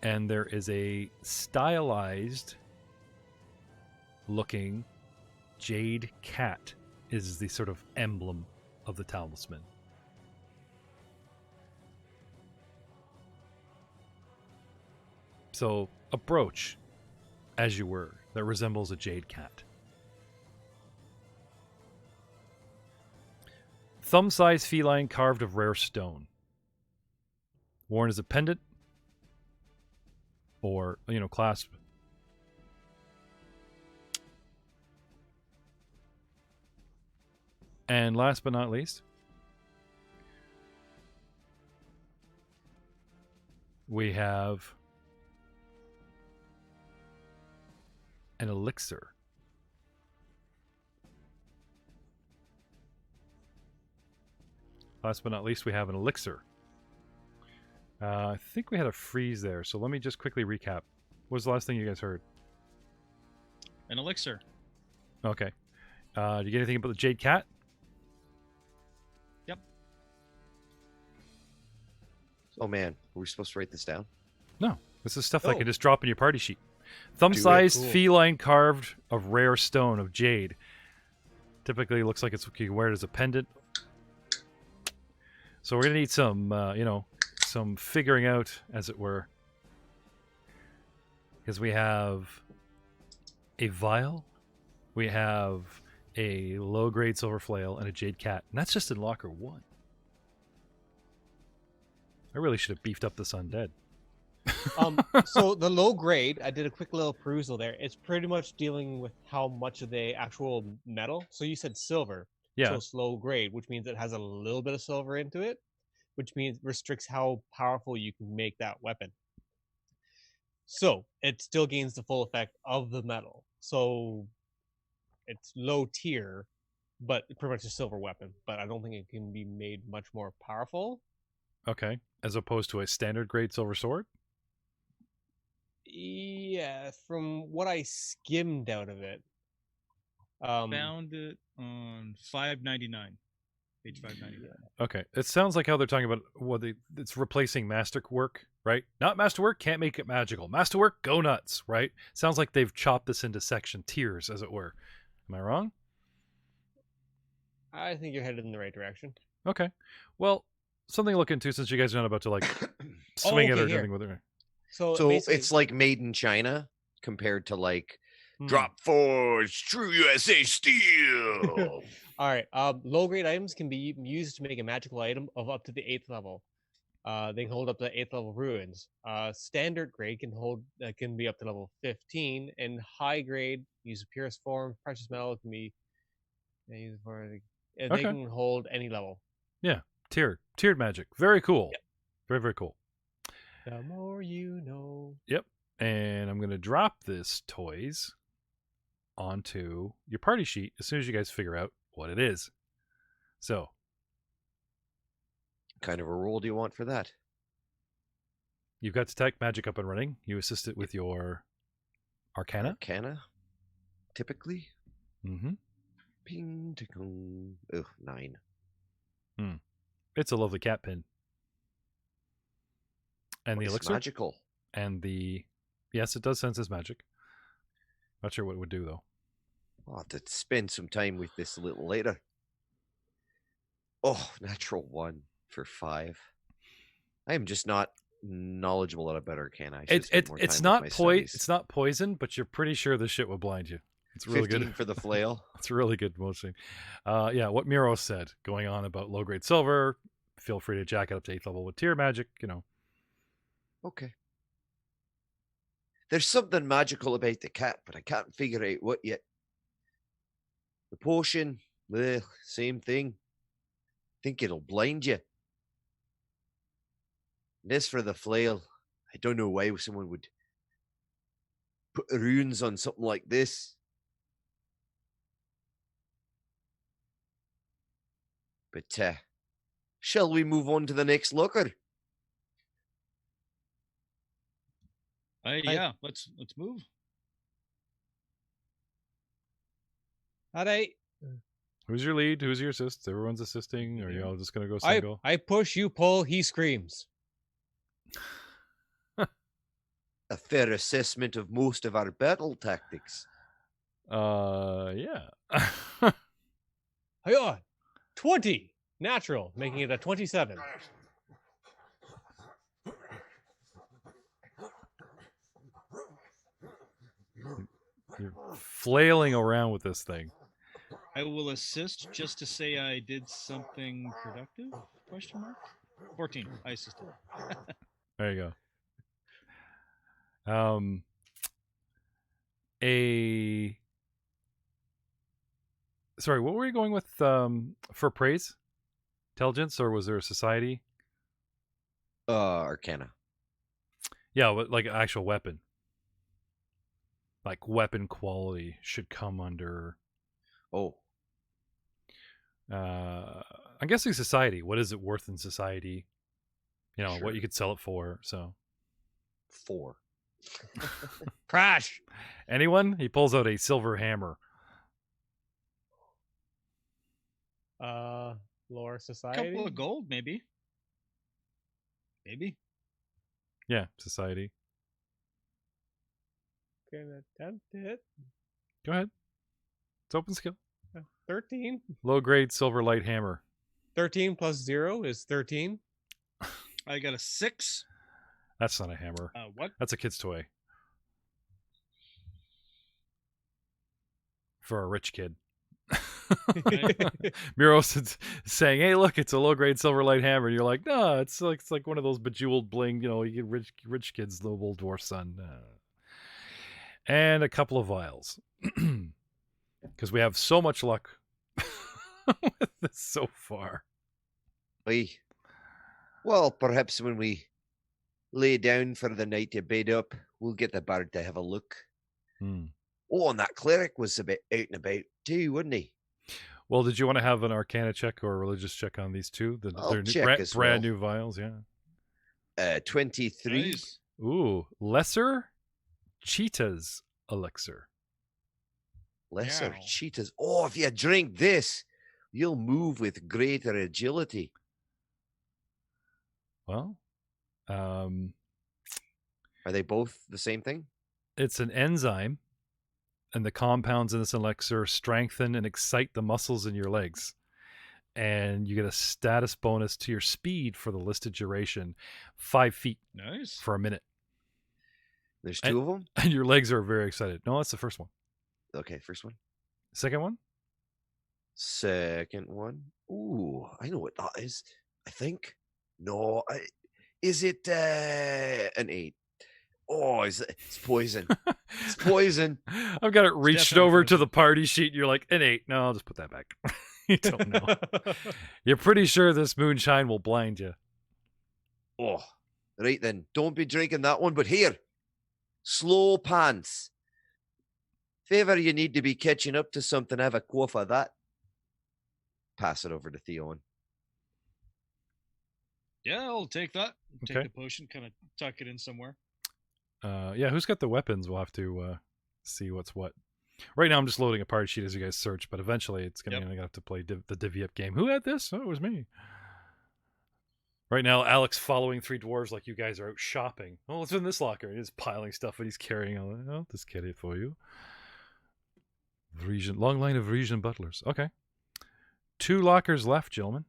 And there is a stylized looking Jade Cat is the sort of emblem of the talisman. So a brooch, as you were, that resembles a Jade Cat. Thumb-sized feline carved of rare stone. Worn as a pendant or, clasp. And last but not least, we have an elixir. Last but not least, we have an elixir. I think we had a freeze there, so let me just quickly recap. What was the last thing you guys heard? An elixir. Okay. Do you get anything about the Jade Cat? Yep. Oh man, were we supposed to write this down? No. This is stuff I Oh. can just drop in your party sheet. Thumb-sized Cool. feline carved of rare stone of jade. Typically looks like you can wear it as a pendant. So we're going to need some, some figuring out, as it were. Because we have a vial, we have a low-grade silver flail, and a Jade Cat. And that's just in locker 1. I really should have beefed up this undead. So the low grade, I did a quick little perusal there. It's pretty much dealing with how much of the actual metal. So you said silver. Yeah. So it's low grade, which means it has a little bit of silver into it, which means restricts how powerful you can make that weapon. So it still gains the full effect of the metal. So it's low tier, but pretty much a silver weapon. But I don't think it can be made much more powerful. Okay. As opposed to a standard grade silver sword? Yeah, from what I skimmed out of it. Found it on 599. Page 599. Okay. It sounds like how they're talking about it's replacing masterwork, right? Not masterwork, can't make it magical. Masterwork, go nuts, right? Sounds like they've chopped this into section tiers, as it were. Am I wrong? I think you're headed in the right direction. Okay. Well, something to look into since you guys are not about to like swing it okay, or here. anything with it. So So it's like made in China compared to like drop forge, true USA steel. All right. Low grade items can be used to make a magical item of up to the 8th level. They can hold up to 8th level ruins. Standard grade can be up to level 15, and high grade use purest form. Precious metal can be used for. They can hold any level. Yeah, tiered magic. Very cool. Yep. Very, very cool. The more you know. Yep. And I'm going to drop this toys onto your party sheet as soon as you guys figure out what it is. So, What kind of a roll do you want for that? you've got Detect Magic up and running. You assist it with your Arcana. Arcana, typically. Mm-hmm. Ping, tickle. Ugh, 9. It's a lovely cat pin. And the It's elixir. magical. And yes, it does sense as magic. Not sure what it would do though. I'll have to spend some time with this a little later. Oh, natural 1 for 5. I am just not knowledgeable about Arcana. I should spend more time It's with not my studies. It's not poison, but you're pretty sure this shit will blind you. It's really 15 good for the flail. It's really good mostly. Yeah, what Miro said going on about low grade silver. Feel free to jack it up to 8th level with tier magic. Okay. There's something magical about the cat, but I can't figure out what yet. The potion, same thing. Think it'll blind you. And as for the flail, I don't know why someone would put runes on something like this. But shall we move on to the next locker? Yeah, let's move. All right. Who's your lead? Who's your assist? Everyone's assisting, or are you all just gonna go single? I push, you pull, he screams. A fair assessment of most of our battle tactics. Yeah. Hiya! 20 natural, making it a 27. You're flailing around with this thing. I will assist just to say I did something productive? Question mark. 14. I assisted. There you go. Sorry, what were you going with for praise? Intelligence, or was there a society? Arcana. Yeah, but like an actual weapon. Like weapon quality should come under. Oh. I'm guessing society. What is it worth in society? Sure. What you could sell it for. So 4. Crash. Anyone? He pulls out a silver hammer. Lore A Society. couple of gold, maybe. Maybe. Yeah, society. Can attempt it. Go ahead. It's open skill. 13. Low grade silver light hammer. 13 plus 0 is 13. I got a 6. That's not a hammer. What? That's a kid's toy. For a rich kid. Miros is saying, "Hey, look, it's a low-grade silver light hammer." And you're like, "No, it's like one of those bejeweled bling, you get rich kids, the old dwarf son." And a couple of vials, because we have so much luck with this so far. Well, perhaps when we lay down for the night to bed up, we'll get the bard to have a look. Oh, and that cleric was a bit out and about too, wasn't he? Well, did you want to have an Arcana check or a religious check on these two? I'll check as well. Brand new vials, yeah. 23. Nice. Ooh, lesser cheetah's elixir. Lesser cheetahs. Oh, if you drink this, you'll move with greater agility. Well, are they both the same thing? It's an enzyme, and the compounds in this elixir strengthen and excite the muscles in your legs. And you get a status bonus to your speed for the listed duration, 5 feet. Nice. For a minute. There's two of them? And your legs are very excited. No, that's the first one. Okay, first one. Second one? Second one. Ooh, I know what that is. I think. No, is it an 8? Oh, it's poison. It's poison. I've got it reached over to the party sheet. And you're like, an 8. No, I'll just put that back. You don't know. You're pretty sure this moonshine will blind you. Oh, right then. Don't be drinking that one. But here, slow pants. If ever you need to be catching up to something, have a quaff of that. Pass it over to Theon. Yeah, I'll take that. Take Okay. the potion, kind of tuck it in somewhere. Yeah, who's got the weapons? We'll have to see what's what. Right now, I'm just loading a party sheet as you guys search, but eventually it's going to have to play the divvy up game. Who had this? Oh, it was me. Right now, Alex following 3 dwarves like you guys are out shopping. Oh, what's in this locker? He's piling stuff and he's carrying all. Oh, this kid it for you. Long line of Parisian butlers. Okay. 2 lockers left, gentlemen.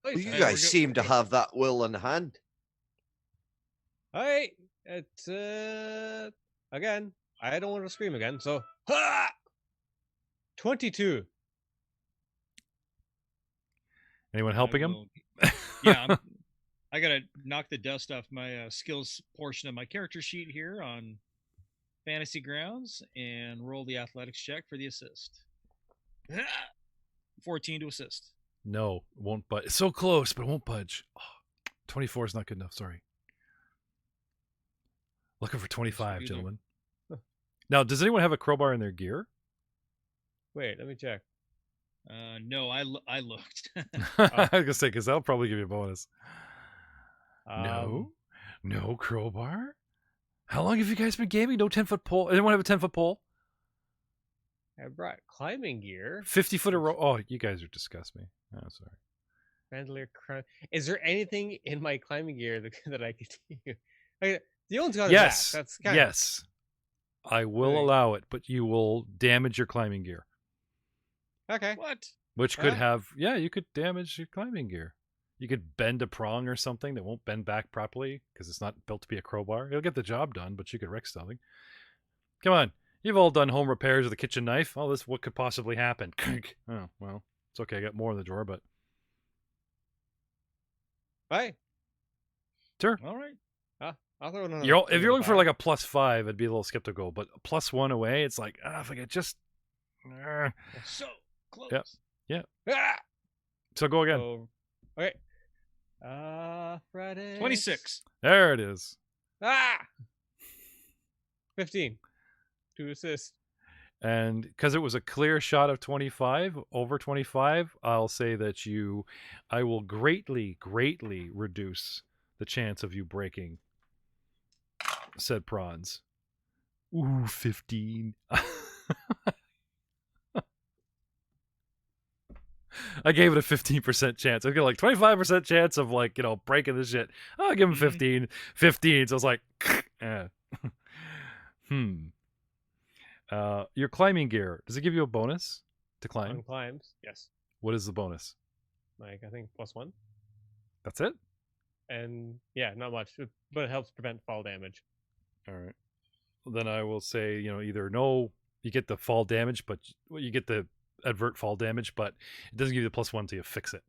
Well, you guys seem to have that will in hand. All right. It's again. I don't want to scream again. So 22. Anyone helping him? Yeah, I gotta knock the dust off my skills portion of my character sheet here on Fantasy Grounds and roll the athletics check for the assist. 14 to assist. No, it won't budge. It's so close, but it won't budge. Oh, 24 is not good enough. Sorry. Looking for 25, gentlemen. Now, does anyone have a crowbar in their gear? Wait, let me check. No, I looked. I was going to say, because that'll probably give you a bonus. No crowbar? How long have you guys been gaming? No 10-foot pole? Anyone have a 10-foot pole? I brought climbing gear. 50-foot a row? Oh, you guys are disgusting me. Oh, sorry. Bandolier crown. Is there anything in my climbing gear that I could use? The only got yes. That's kind yes. I will allow it, but you will damage your climbing gear. Okay. What? Which could have, you could damage your climbing gear. You could bend a prong or something that won't bend back properly because it's not built to be a crowbar. It'll get the job done, but you could wreck something. Come on. You've all done home repairs with a kitchen knife. Oh, what could possibly happen? Oh, well, it's okay. I got more in the drawer, but. Right. Sure. All right. I'll throw another. If you're looking for like a +5, I'd be a little skeptical. But a +1 away, it's like, if I could just. So close. Yeah. So go again. So, okay. Friday. 26. There it is. 15 to assist. And because it was a clear shot of 25, over 25, I'll say that I will greatly, greatly reduce the chance of you breaking said Prawns. Ooh, 15. I gave it a 15% chance. I got like 25% chance of like, breaking this shit. I'll give him 15. 15. So I was like, eh. Your climbing gear, does it give you a bonus to climb? On climbs, yes. What is the bonus? Like, I think +1. That's it? And yeah, not much, but it helps prevent fall damage. All right. Well, then I will say, either no, you get the fall damage, but you get the advert fall damage, but it doesn't give you the +1 till you fix it.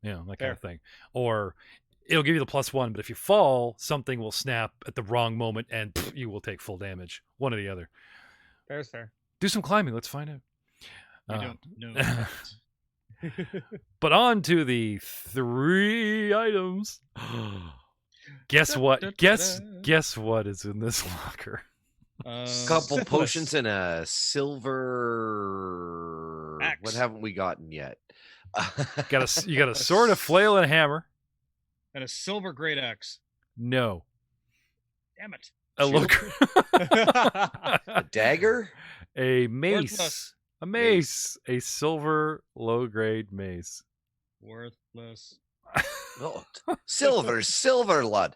That kind of thing. Or it'll give you the +1, but if you fall, something will snap at the wrong moment and you will take full damage. One or the other. Fair is fair. Do some climbing. Let's find out. We don't know. But on to the 3 items. Guess what? Guess what is in this locker? Couple potions and a silver axe. What haven't we gotten yet? You got a sword, a flail, and a hammer. And a silver great axe. No. Damn it. A dagger? A mace. Worthless. A mace. A silver low-grade mace. Worthless. Oh, silver, lad.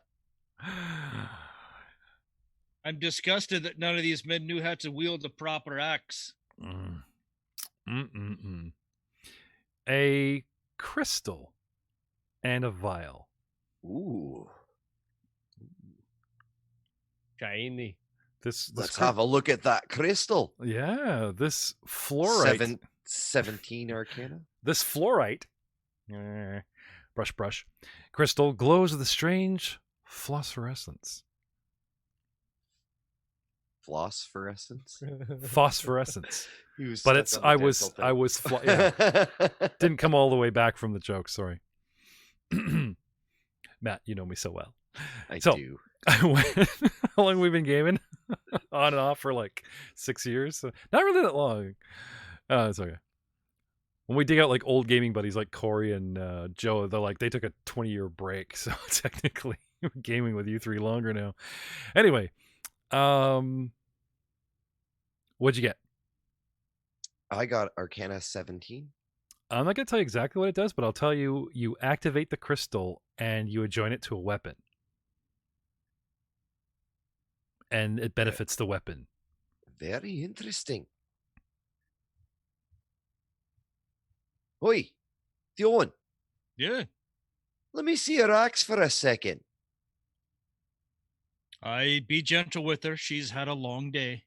I'm disgusted that none of these men knew how to wield the proper axe. A crystal and a vial. Ooh. Shiny. Let's have a look at that crystal. Yeah, this fluorite. 17 arcana. This fluorite. Brush. Crystal glows with a strange phosphorescence. Phosphorescence. But it's didn't come all the way back from the joke. Sorry, Matt. You know me so well. I do. How long we've been gaming? On and off for like 6 years. So not really that long. It's okay. When we dig out like old gaming buddies like Corey and Joe, they took a 20-year break. So technically we're gaming with you 3 longer now. Anyway, what'd you get? I got Arcana 17. I'm not going to tell you exactly what it does, but I'll tell you, you activate the crystal and you adjoin it to a weapon. And it benefits the weapon. Very interesting. Oi, Dion. Yeah. Let me see your axe for a second. Be gentle with her. She's had a long day.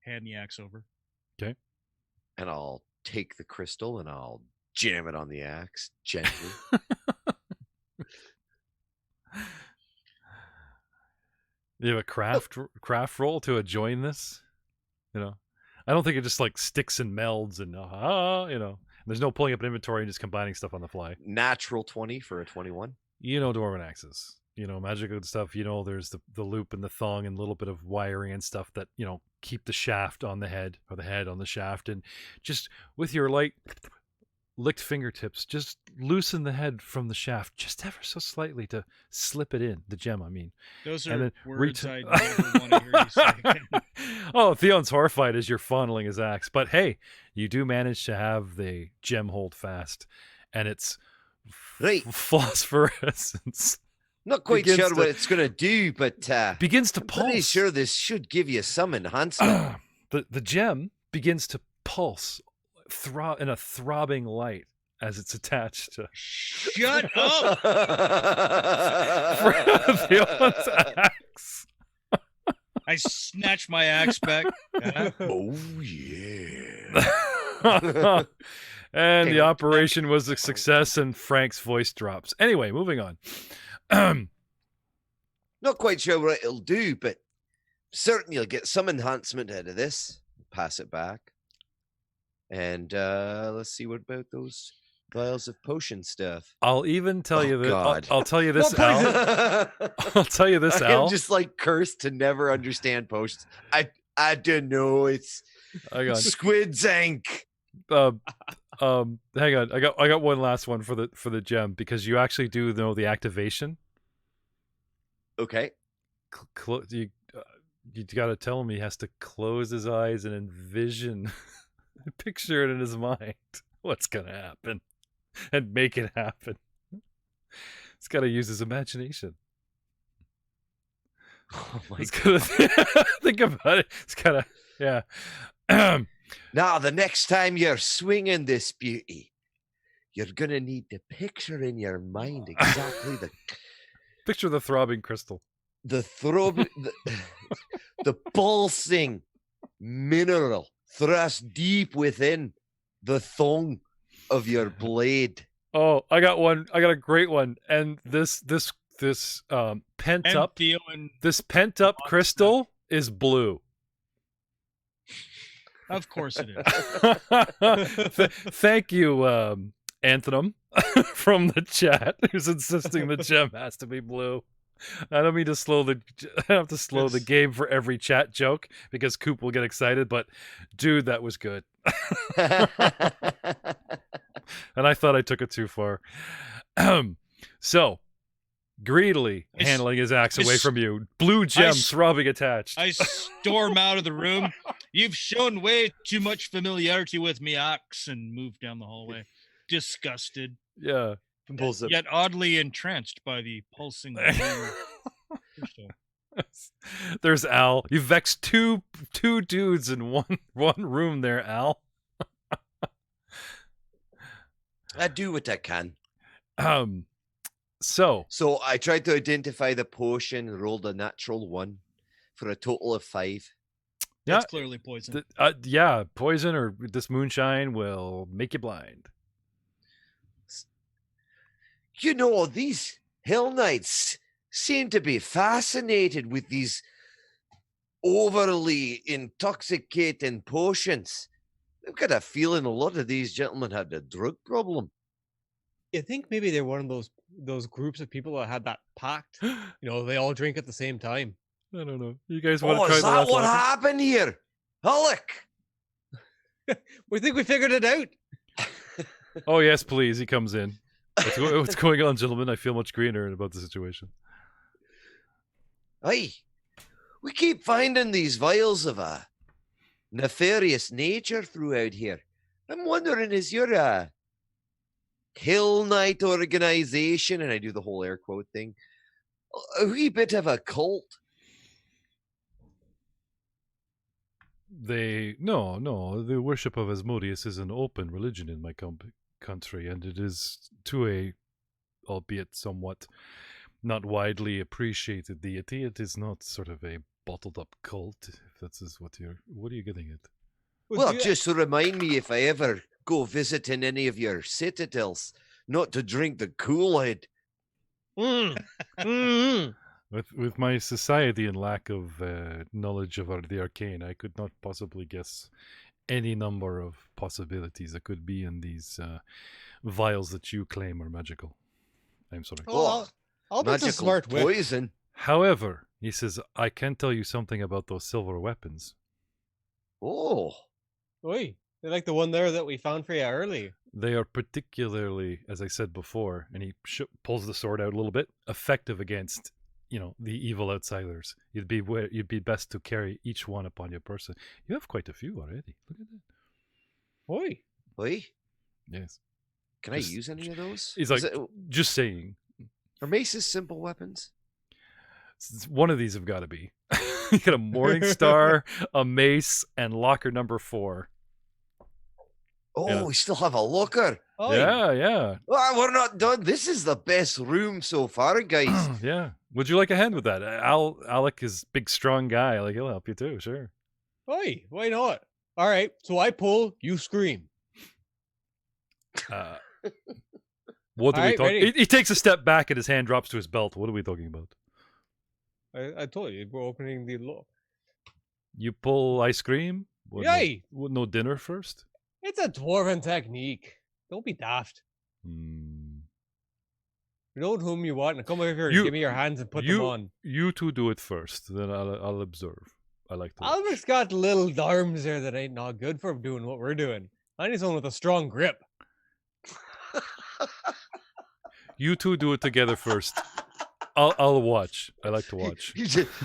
Hand the axe over. Okay. And I'll take the crystal and I'll jam it on the axe gently. You have a craft roll to adjoin this? I don't think it just like sticks and melds and there's no pulling up an inventory and just combining stuff on the fly. Natural 20 for a 21. Dwarven axes. Magic and stuff. There's the loop and the thong and a little bit of wiring and stuff that, keep the shaft on the head or the head on the shaft. And just with your licked fingertips, just loosen the head from the shaft just ever so slightly to slip it in, the gem, I mean. Those and are words I never want to hear you say. Oh, Theon's horrified as you're fondling his axe. But hey, you do manage to have the gem hold fast. And it's phosphorescence. Not quite sure what it's going to do, but begins to I'm pulse. pretty sure this should give you some enhancement. The gem begins to pulse in a throbbing light as it's attached to. Shut up! Theon's axe. I snatch my axe back. Oh yeah. And the operation was a success, and Frank's voice drops. Anyway, moving on. Not quite sure what it'll do, but certainly you'll get some enhancement out of this. Pass it back. And let's see, what about those vials of potion stuff? I'll even tell you that. God. I'll tell you this, Al. I'll tell you this, Al. I'm just like cursed to never understand potions. I don't know. It's Squid's ink. Hang on. I got one last one for the gem, because you actually do know the activation. Okay. You got to tell him he has to close his eyes and envision, picture it in his mind what's going to happen and make it happen. He's got to use his imagination. Oh my God. Think about it. It's got to, yeah. Now, the next time you're swinging this beauty, you're going to need to picture in your mind exactly Picture the throbbing crystal. The pulsing mineral thrust deep within the thong of your blade. Oh, I got one. I got a great one. And this pent up crystal is blue. Of course it is. Thank you, Anthem, from the chat, who's insisting the gem has to be blue. I don't mean to slow the game for every chat joke because Coop will get excited, but dude, that was good. And I thought I took it too far. So, greedily handling his axe away from you, blue gem throbbing attached. I storm out of the room. You've shown way too much familiarity with me axe, and move down the hallway, disgusted. Yeah. Yet oddly entranced by the pulsing. There's Al. You vexed two dudes in one room there, Al. I do what I can. So I tried to identify the potion and rolled a natural 1 for a total of 5. Yeah, that's clearly poison. Yeah, poison or this moonshine will make you blind. You know, these Hill Knights seem to be fascinated with these overly intoxicating potions. I've got a feeling a lot of these gentlemen had a drug problem. You think maybe they're one of those groups of people that had that pact? You know, they all drink at the same time. I don't know. You guys want to try is that what happened here? Alak! We think we figured it out. Oh, yes, please. He comes in. What's going on, gentlemen? I feel much greener about the situation. Aye. We keep finding these vials of a nefarious nature throughout here. I'm wondering, is your a Hill Knight organization, and I do the whole air quote thing, a wee bit of a cult? No. The worship of Asmodeus is an open religion in my country, and it is to a, albeit somewhat not widely appreciated deity. It is not sort of a bottled up cult, if that's what are you getting at? Well, just to remind me if I ever go visiting any of your citadels, not to drink the Kool-Aid. With my society and lack of knowledge of the arcane, I could not possibly guess any number of possibilities that could be in these vials that you claim are magical. I'm sorry. Oh, I'll bet it's smart poison. However, he says, I can tell you something about those silver weapons. Oh. Oi, they're like the one there that we found for you earlier. They are particularly, as I said before, and he pulls the sword out a little bit, effective against, the evil outsiders. You'd be best to carry each one upon your person. You have quite a few already. Look at that. Oi. Yes. Can I use any of those? He's like, just saying. Are maces simple weapons? One of these have got to be. You got a Morning Star, a mace, and locker number 4. Oh, we still have a locker. Oh, yeah. Well, we're not done. This is the best room so far, guys. Yeah. Would you like a hand with that? Alak is big, strong guy. Like, he'll help you too, sure. Oi, why not? All right, so I pull, you scream. What do we talk? He takes a step back and his hand drops to his belt. What are we talking about? I told you, we're opening the lock. You pull ice cream? Yay! No dinner first? It's a dwarven technique. Don't be daft. You know whom you want, and come over here and give me your hands and put them on. You two do it first, then I'll observe. I like to. Albert's got little arms there that ain't not good for doing what we're doing. I need someone with a strong grip. You two do it together first. I'll watch. I like to watch.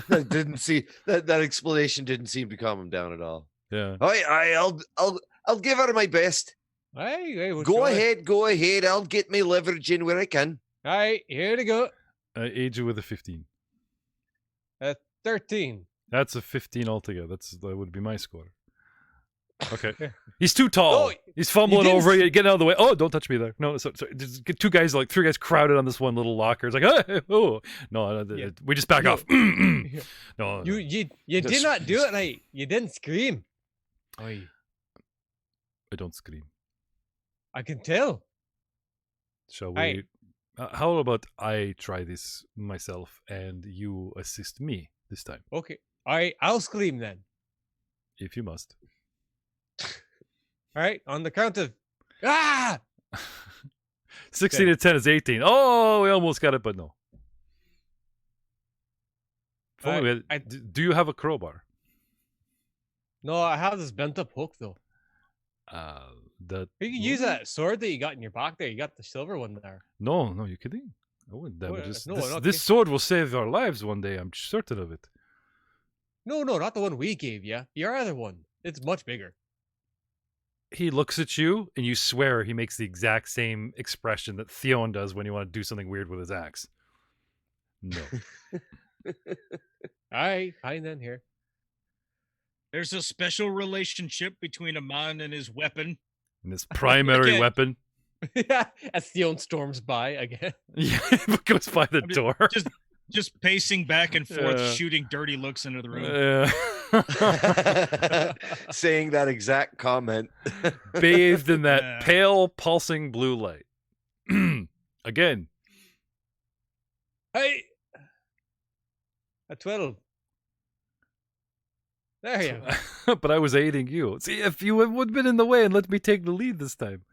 That didn't see that explanation didn't seem to calm him down at all. Yeah. I'll give her my best. We'll Go try. ahead. I'll get my leverage in where I can. All right, here to go. Age with a 15. 13. That's a 15 altogether. That would be my score. Okay. He's too tall. Oh, He's fumbling didn't over. Getting out of the way. Oh, don't touch me there. No, so just get three guys crowded on this one little locker. It's like, oh. No, we just back off. No. You did not do it right. You didn't scream. I don't scream. I can tell. Shall we? How about I try this myself and you assist me this time? Okay. All right, I'll scream then. If you must. All right, on the count of 16 to 10 is 18. Oh, we almost got it, but no. Do you have a crowbar? No, I have this bent up hook though. You can use that sword that you got in your back there. You got the silver one there. No, you're kidding. I wouldn't damage this. No, this sword will save our lives one day. I'm certain of it. No, not the one we gave you. Your other one. It's much bigger. He looks at you, and you swear he makes the exact same expression that Theon does when you want to do something weird with his axe. No. All right, fine then. Here. There's a special relationship between a man and his weapon. And his primary weapon. Yeah, as Theon storms by again. Yeah, goes by the door. Just pacing back and forth, shooting dirty looks into the room. Saying that exact comment. Bathed in that pale, pulsing blue light. Again. Hey! A 12. There you go. But I was aiding you. See, if you would have been in the way and let me take the lead this time,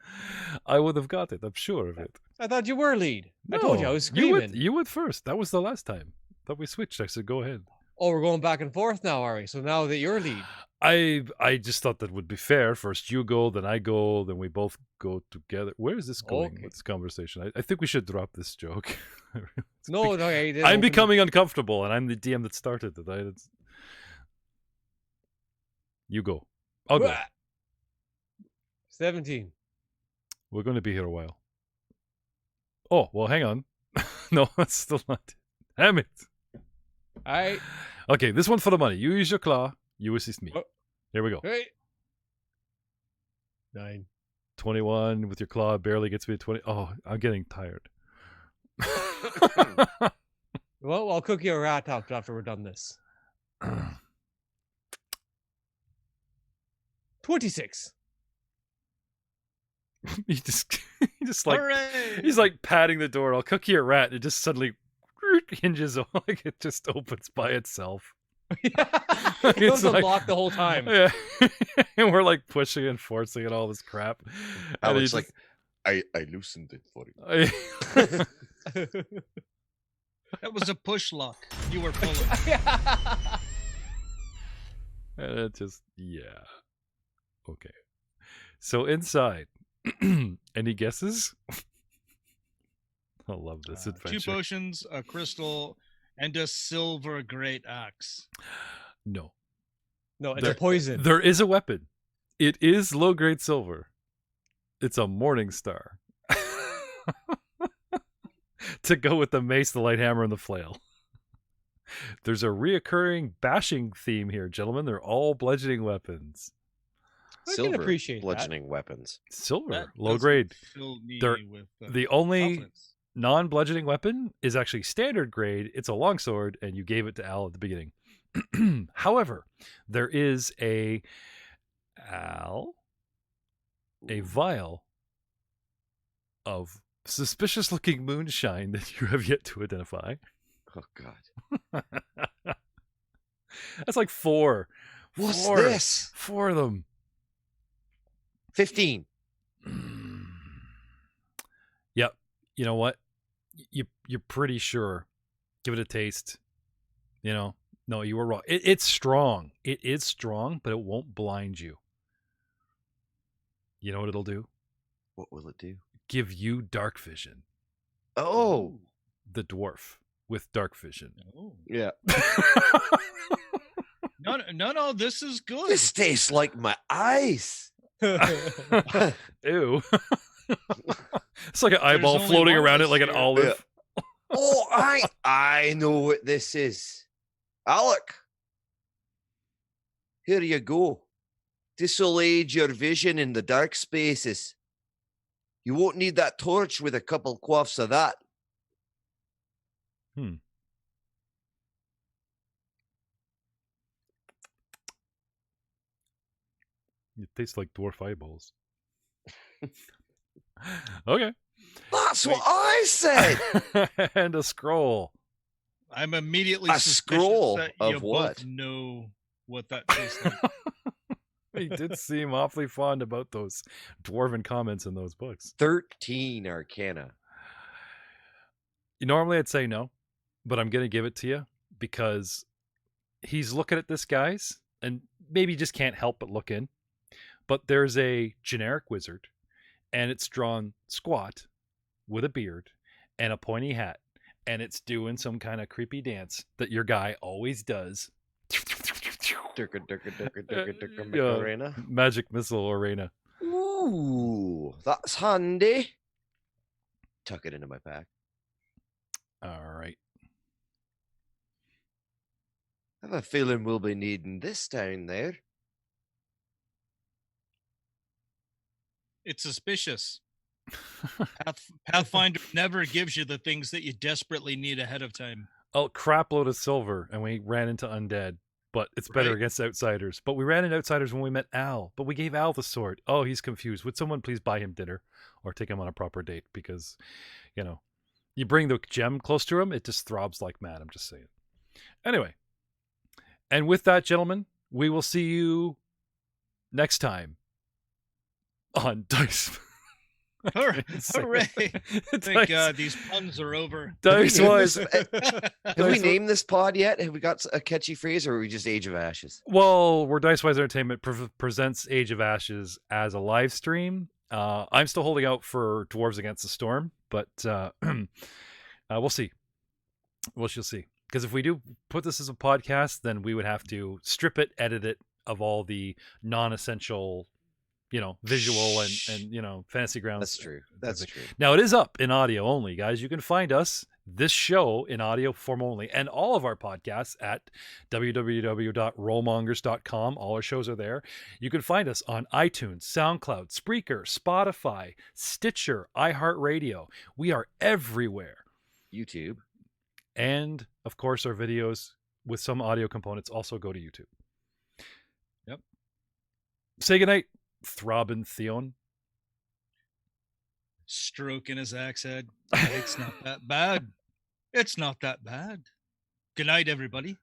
I would have got it. I'm sure of it. I thought you were lead. No, I told you I was screaming. You went first. That was the last time. Thought we switched. I said, go ahead. Oh, we're going back and forth now, are we? So now that you're lead. I just thought that would be fair. First you go, then I go, then we both go together. Where is this going with this conversation? I think we should drop this joke. No, I'm becoming uncomfortable, and I'm the DM that started it. You go. I'll go. 17. We're going to be here a while. Oh, well, hang on. No, that's still not it. Damn it. All right. Okay, this one's for the money. You use your claw. You assist me. Here we go. Hey. 9. 21 with your claw barely gets me to 20. Oh, I'm getting tired. Well, I'll cook you a rat after we're done this. 26. He just like Hooray! He's like patting the door. I'll cook you a rat. And it just suddenly hinges on, like it just opens by itself. It was unlocked the whole time. Yeah. And we're like pushing and forcing and all this crap. And it's like, I loosened it for you. That was a push lock. You were pulling. And it just, okay. So inside, any guesses? I love this adventure. 2 potions, a crystal, and a silver great axe. No, it's a poison. There is a weapon. It is low-grade silver. It's a morning star. To go with the mace, the light hammer, and the flail. There's a reoccurring bashing theme here, gentlemen. They're all bludgeoning weapons. I can appreciate bludgeoning weapons. Silver, low grade. The only non-bludgeoning weapon is actually standard grade. It's a longsword, and you gave it to Al at the beginning. However, there is a vial of suspicious-looking moonshine that you have yet to identify. Oh, God. That's like 4. What's this? 4 of them. 15. Yep. You know what? You're pretty sure. Give it a taste. No, you were wrong. It's strong. It is strong, but it won't blind you. You know what it'll do? What will it do? Give you dark vision. Oh. The dwarf. with dark vision. Oh. Yeah. No, this is good. This tastes like my eyes. Ew. It's like an eyeball only floating one of around it us like an here. olive. Oh, I know what this is. Alak. Here you go. This'll aid your vision in the dark spaces. You won't need that torch with a couple quaffs of that. It tastes like dwarf eyeballs. Okay. That's what I said. And a scroll. I'm immediately A suspicious scroll that of you what? both know what that tastes like. He did seem awfully fond about those dwarven comments in those books. 13 Arcana. Normally I'd say no, but I'm going to give it to you because he's looking at this, guys, and maybe he just can't help but look in. But there's a generic wizard, and it's drawn squat with a beard and a pointy hat, and it's doing some kind of creepy dance that your guy always does. Arena. Magic missile arena. Ooh, that's handy. Tuck it into my pack. All right. I have a feeling we'll be needing this down there. It's suspicious. Pathfinder never gives you the things that you desperately need ahead of time. A crap load of silver, and we ran into undead. But it's better Right. against outsiders. But we ran into outsiders when we met Al. But we gave Al the sword. Oh, he's confused. Would someone please buy him dinner or take him on a proper date? Because, you bring the gem close to him, it just throbs like mad. I'm just saying. Anyway. And with that, gentlemen, we will see you next time on Dice. Hooray! Thank God these puns are over. Dice Wise. Have we named this pod yet? Have we got a catchy phrase, or are we just Age of Ashes? Well, we're Dice Wise Entertainment presents Age of Ashes as a live stream. I'm still holding out for Dwarves Against the Storm, but we'll see. We'll see. Because if we do put this as a podcast, then we would have to strip it, edit it of all the non-essential, visual and fantasy grounds. That's true. That's true. Now it is up in audio only, guys. You can find us, this show, in audio form only, and all of our podcasts at www.rollmongers.com. All our shows are there. You can find us on iTunes, SoundCloud, Spreaker, Spotify, Stitcher, iHeartRadio. We are everywhere. YouTube. And, of course, our videos with some audio components also go to YouTube. Yep. Say goodnight, Throbbing Theon. Stroking his axe head. It's not that bad. It's not that bad. Good night, everybody.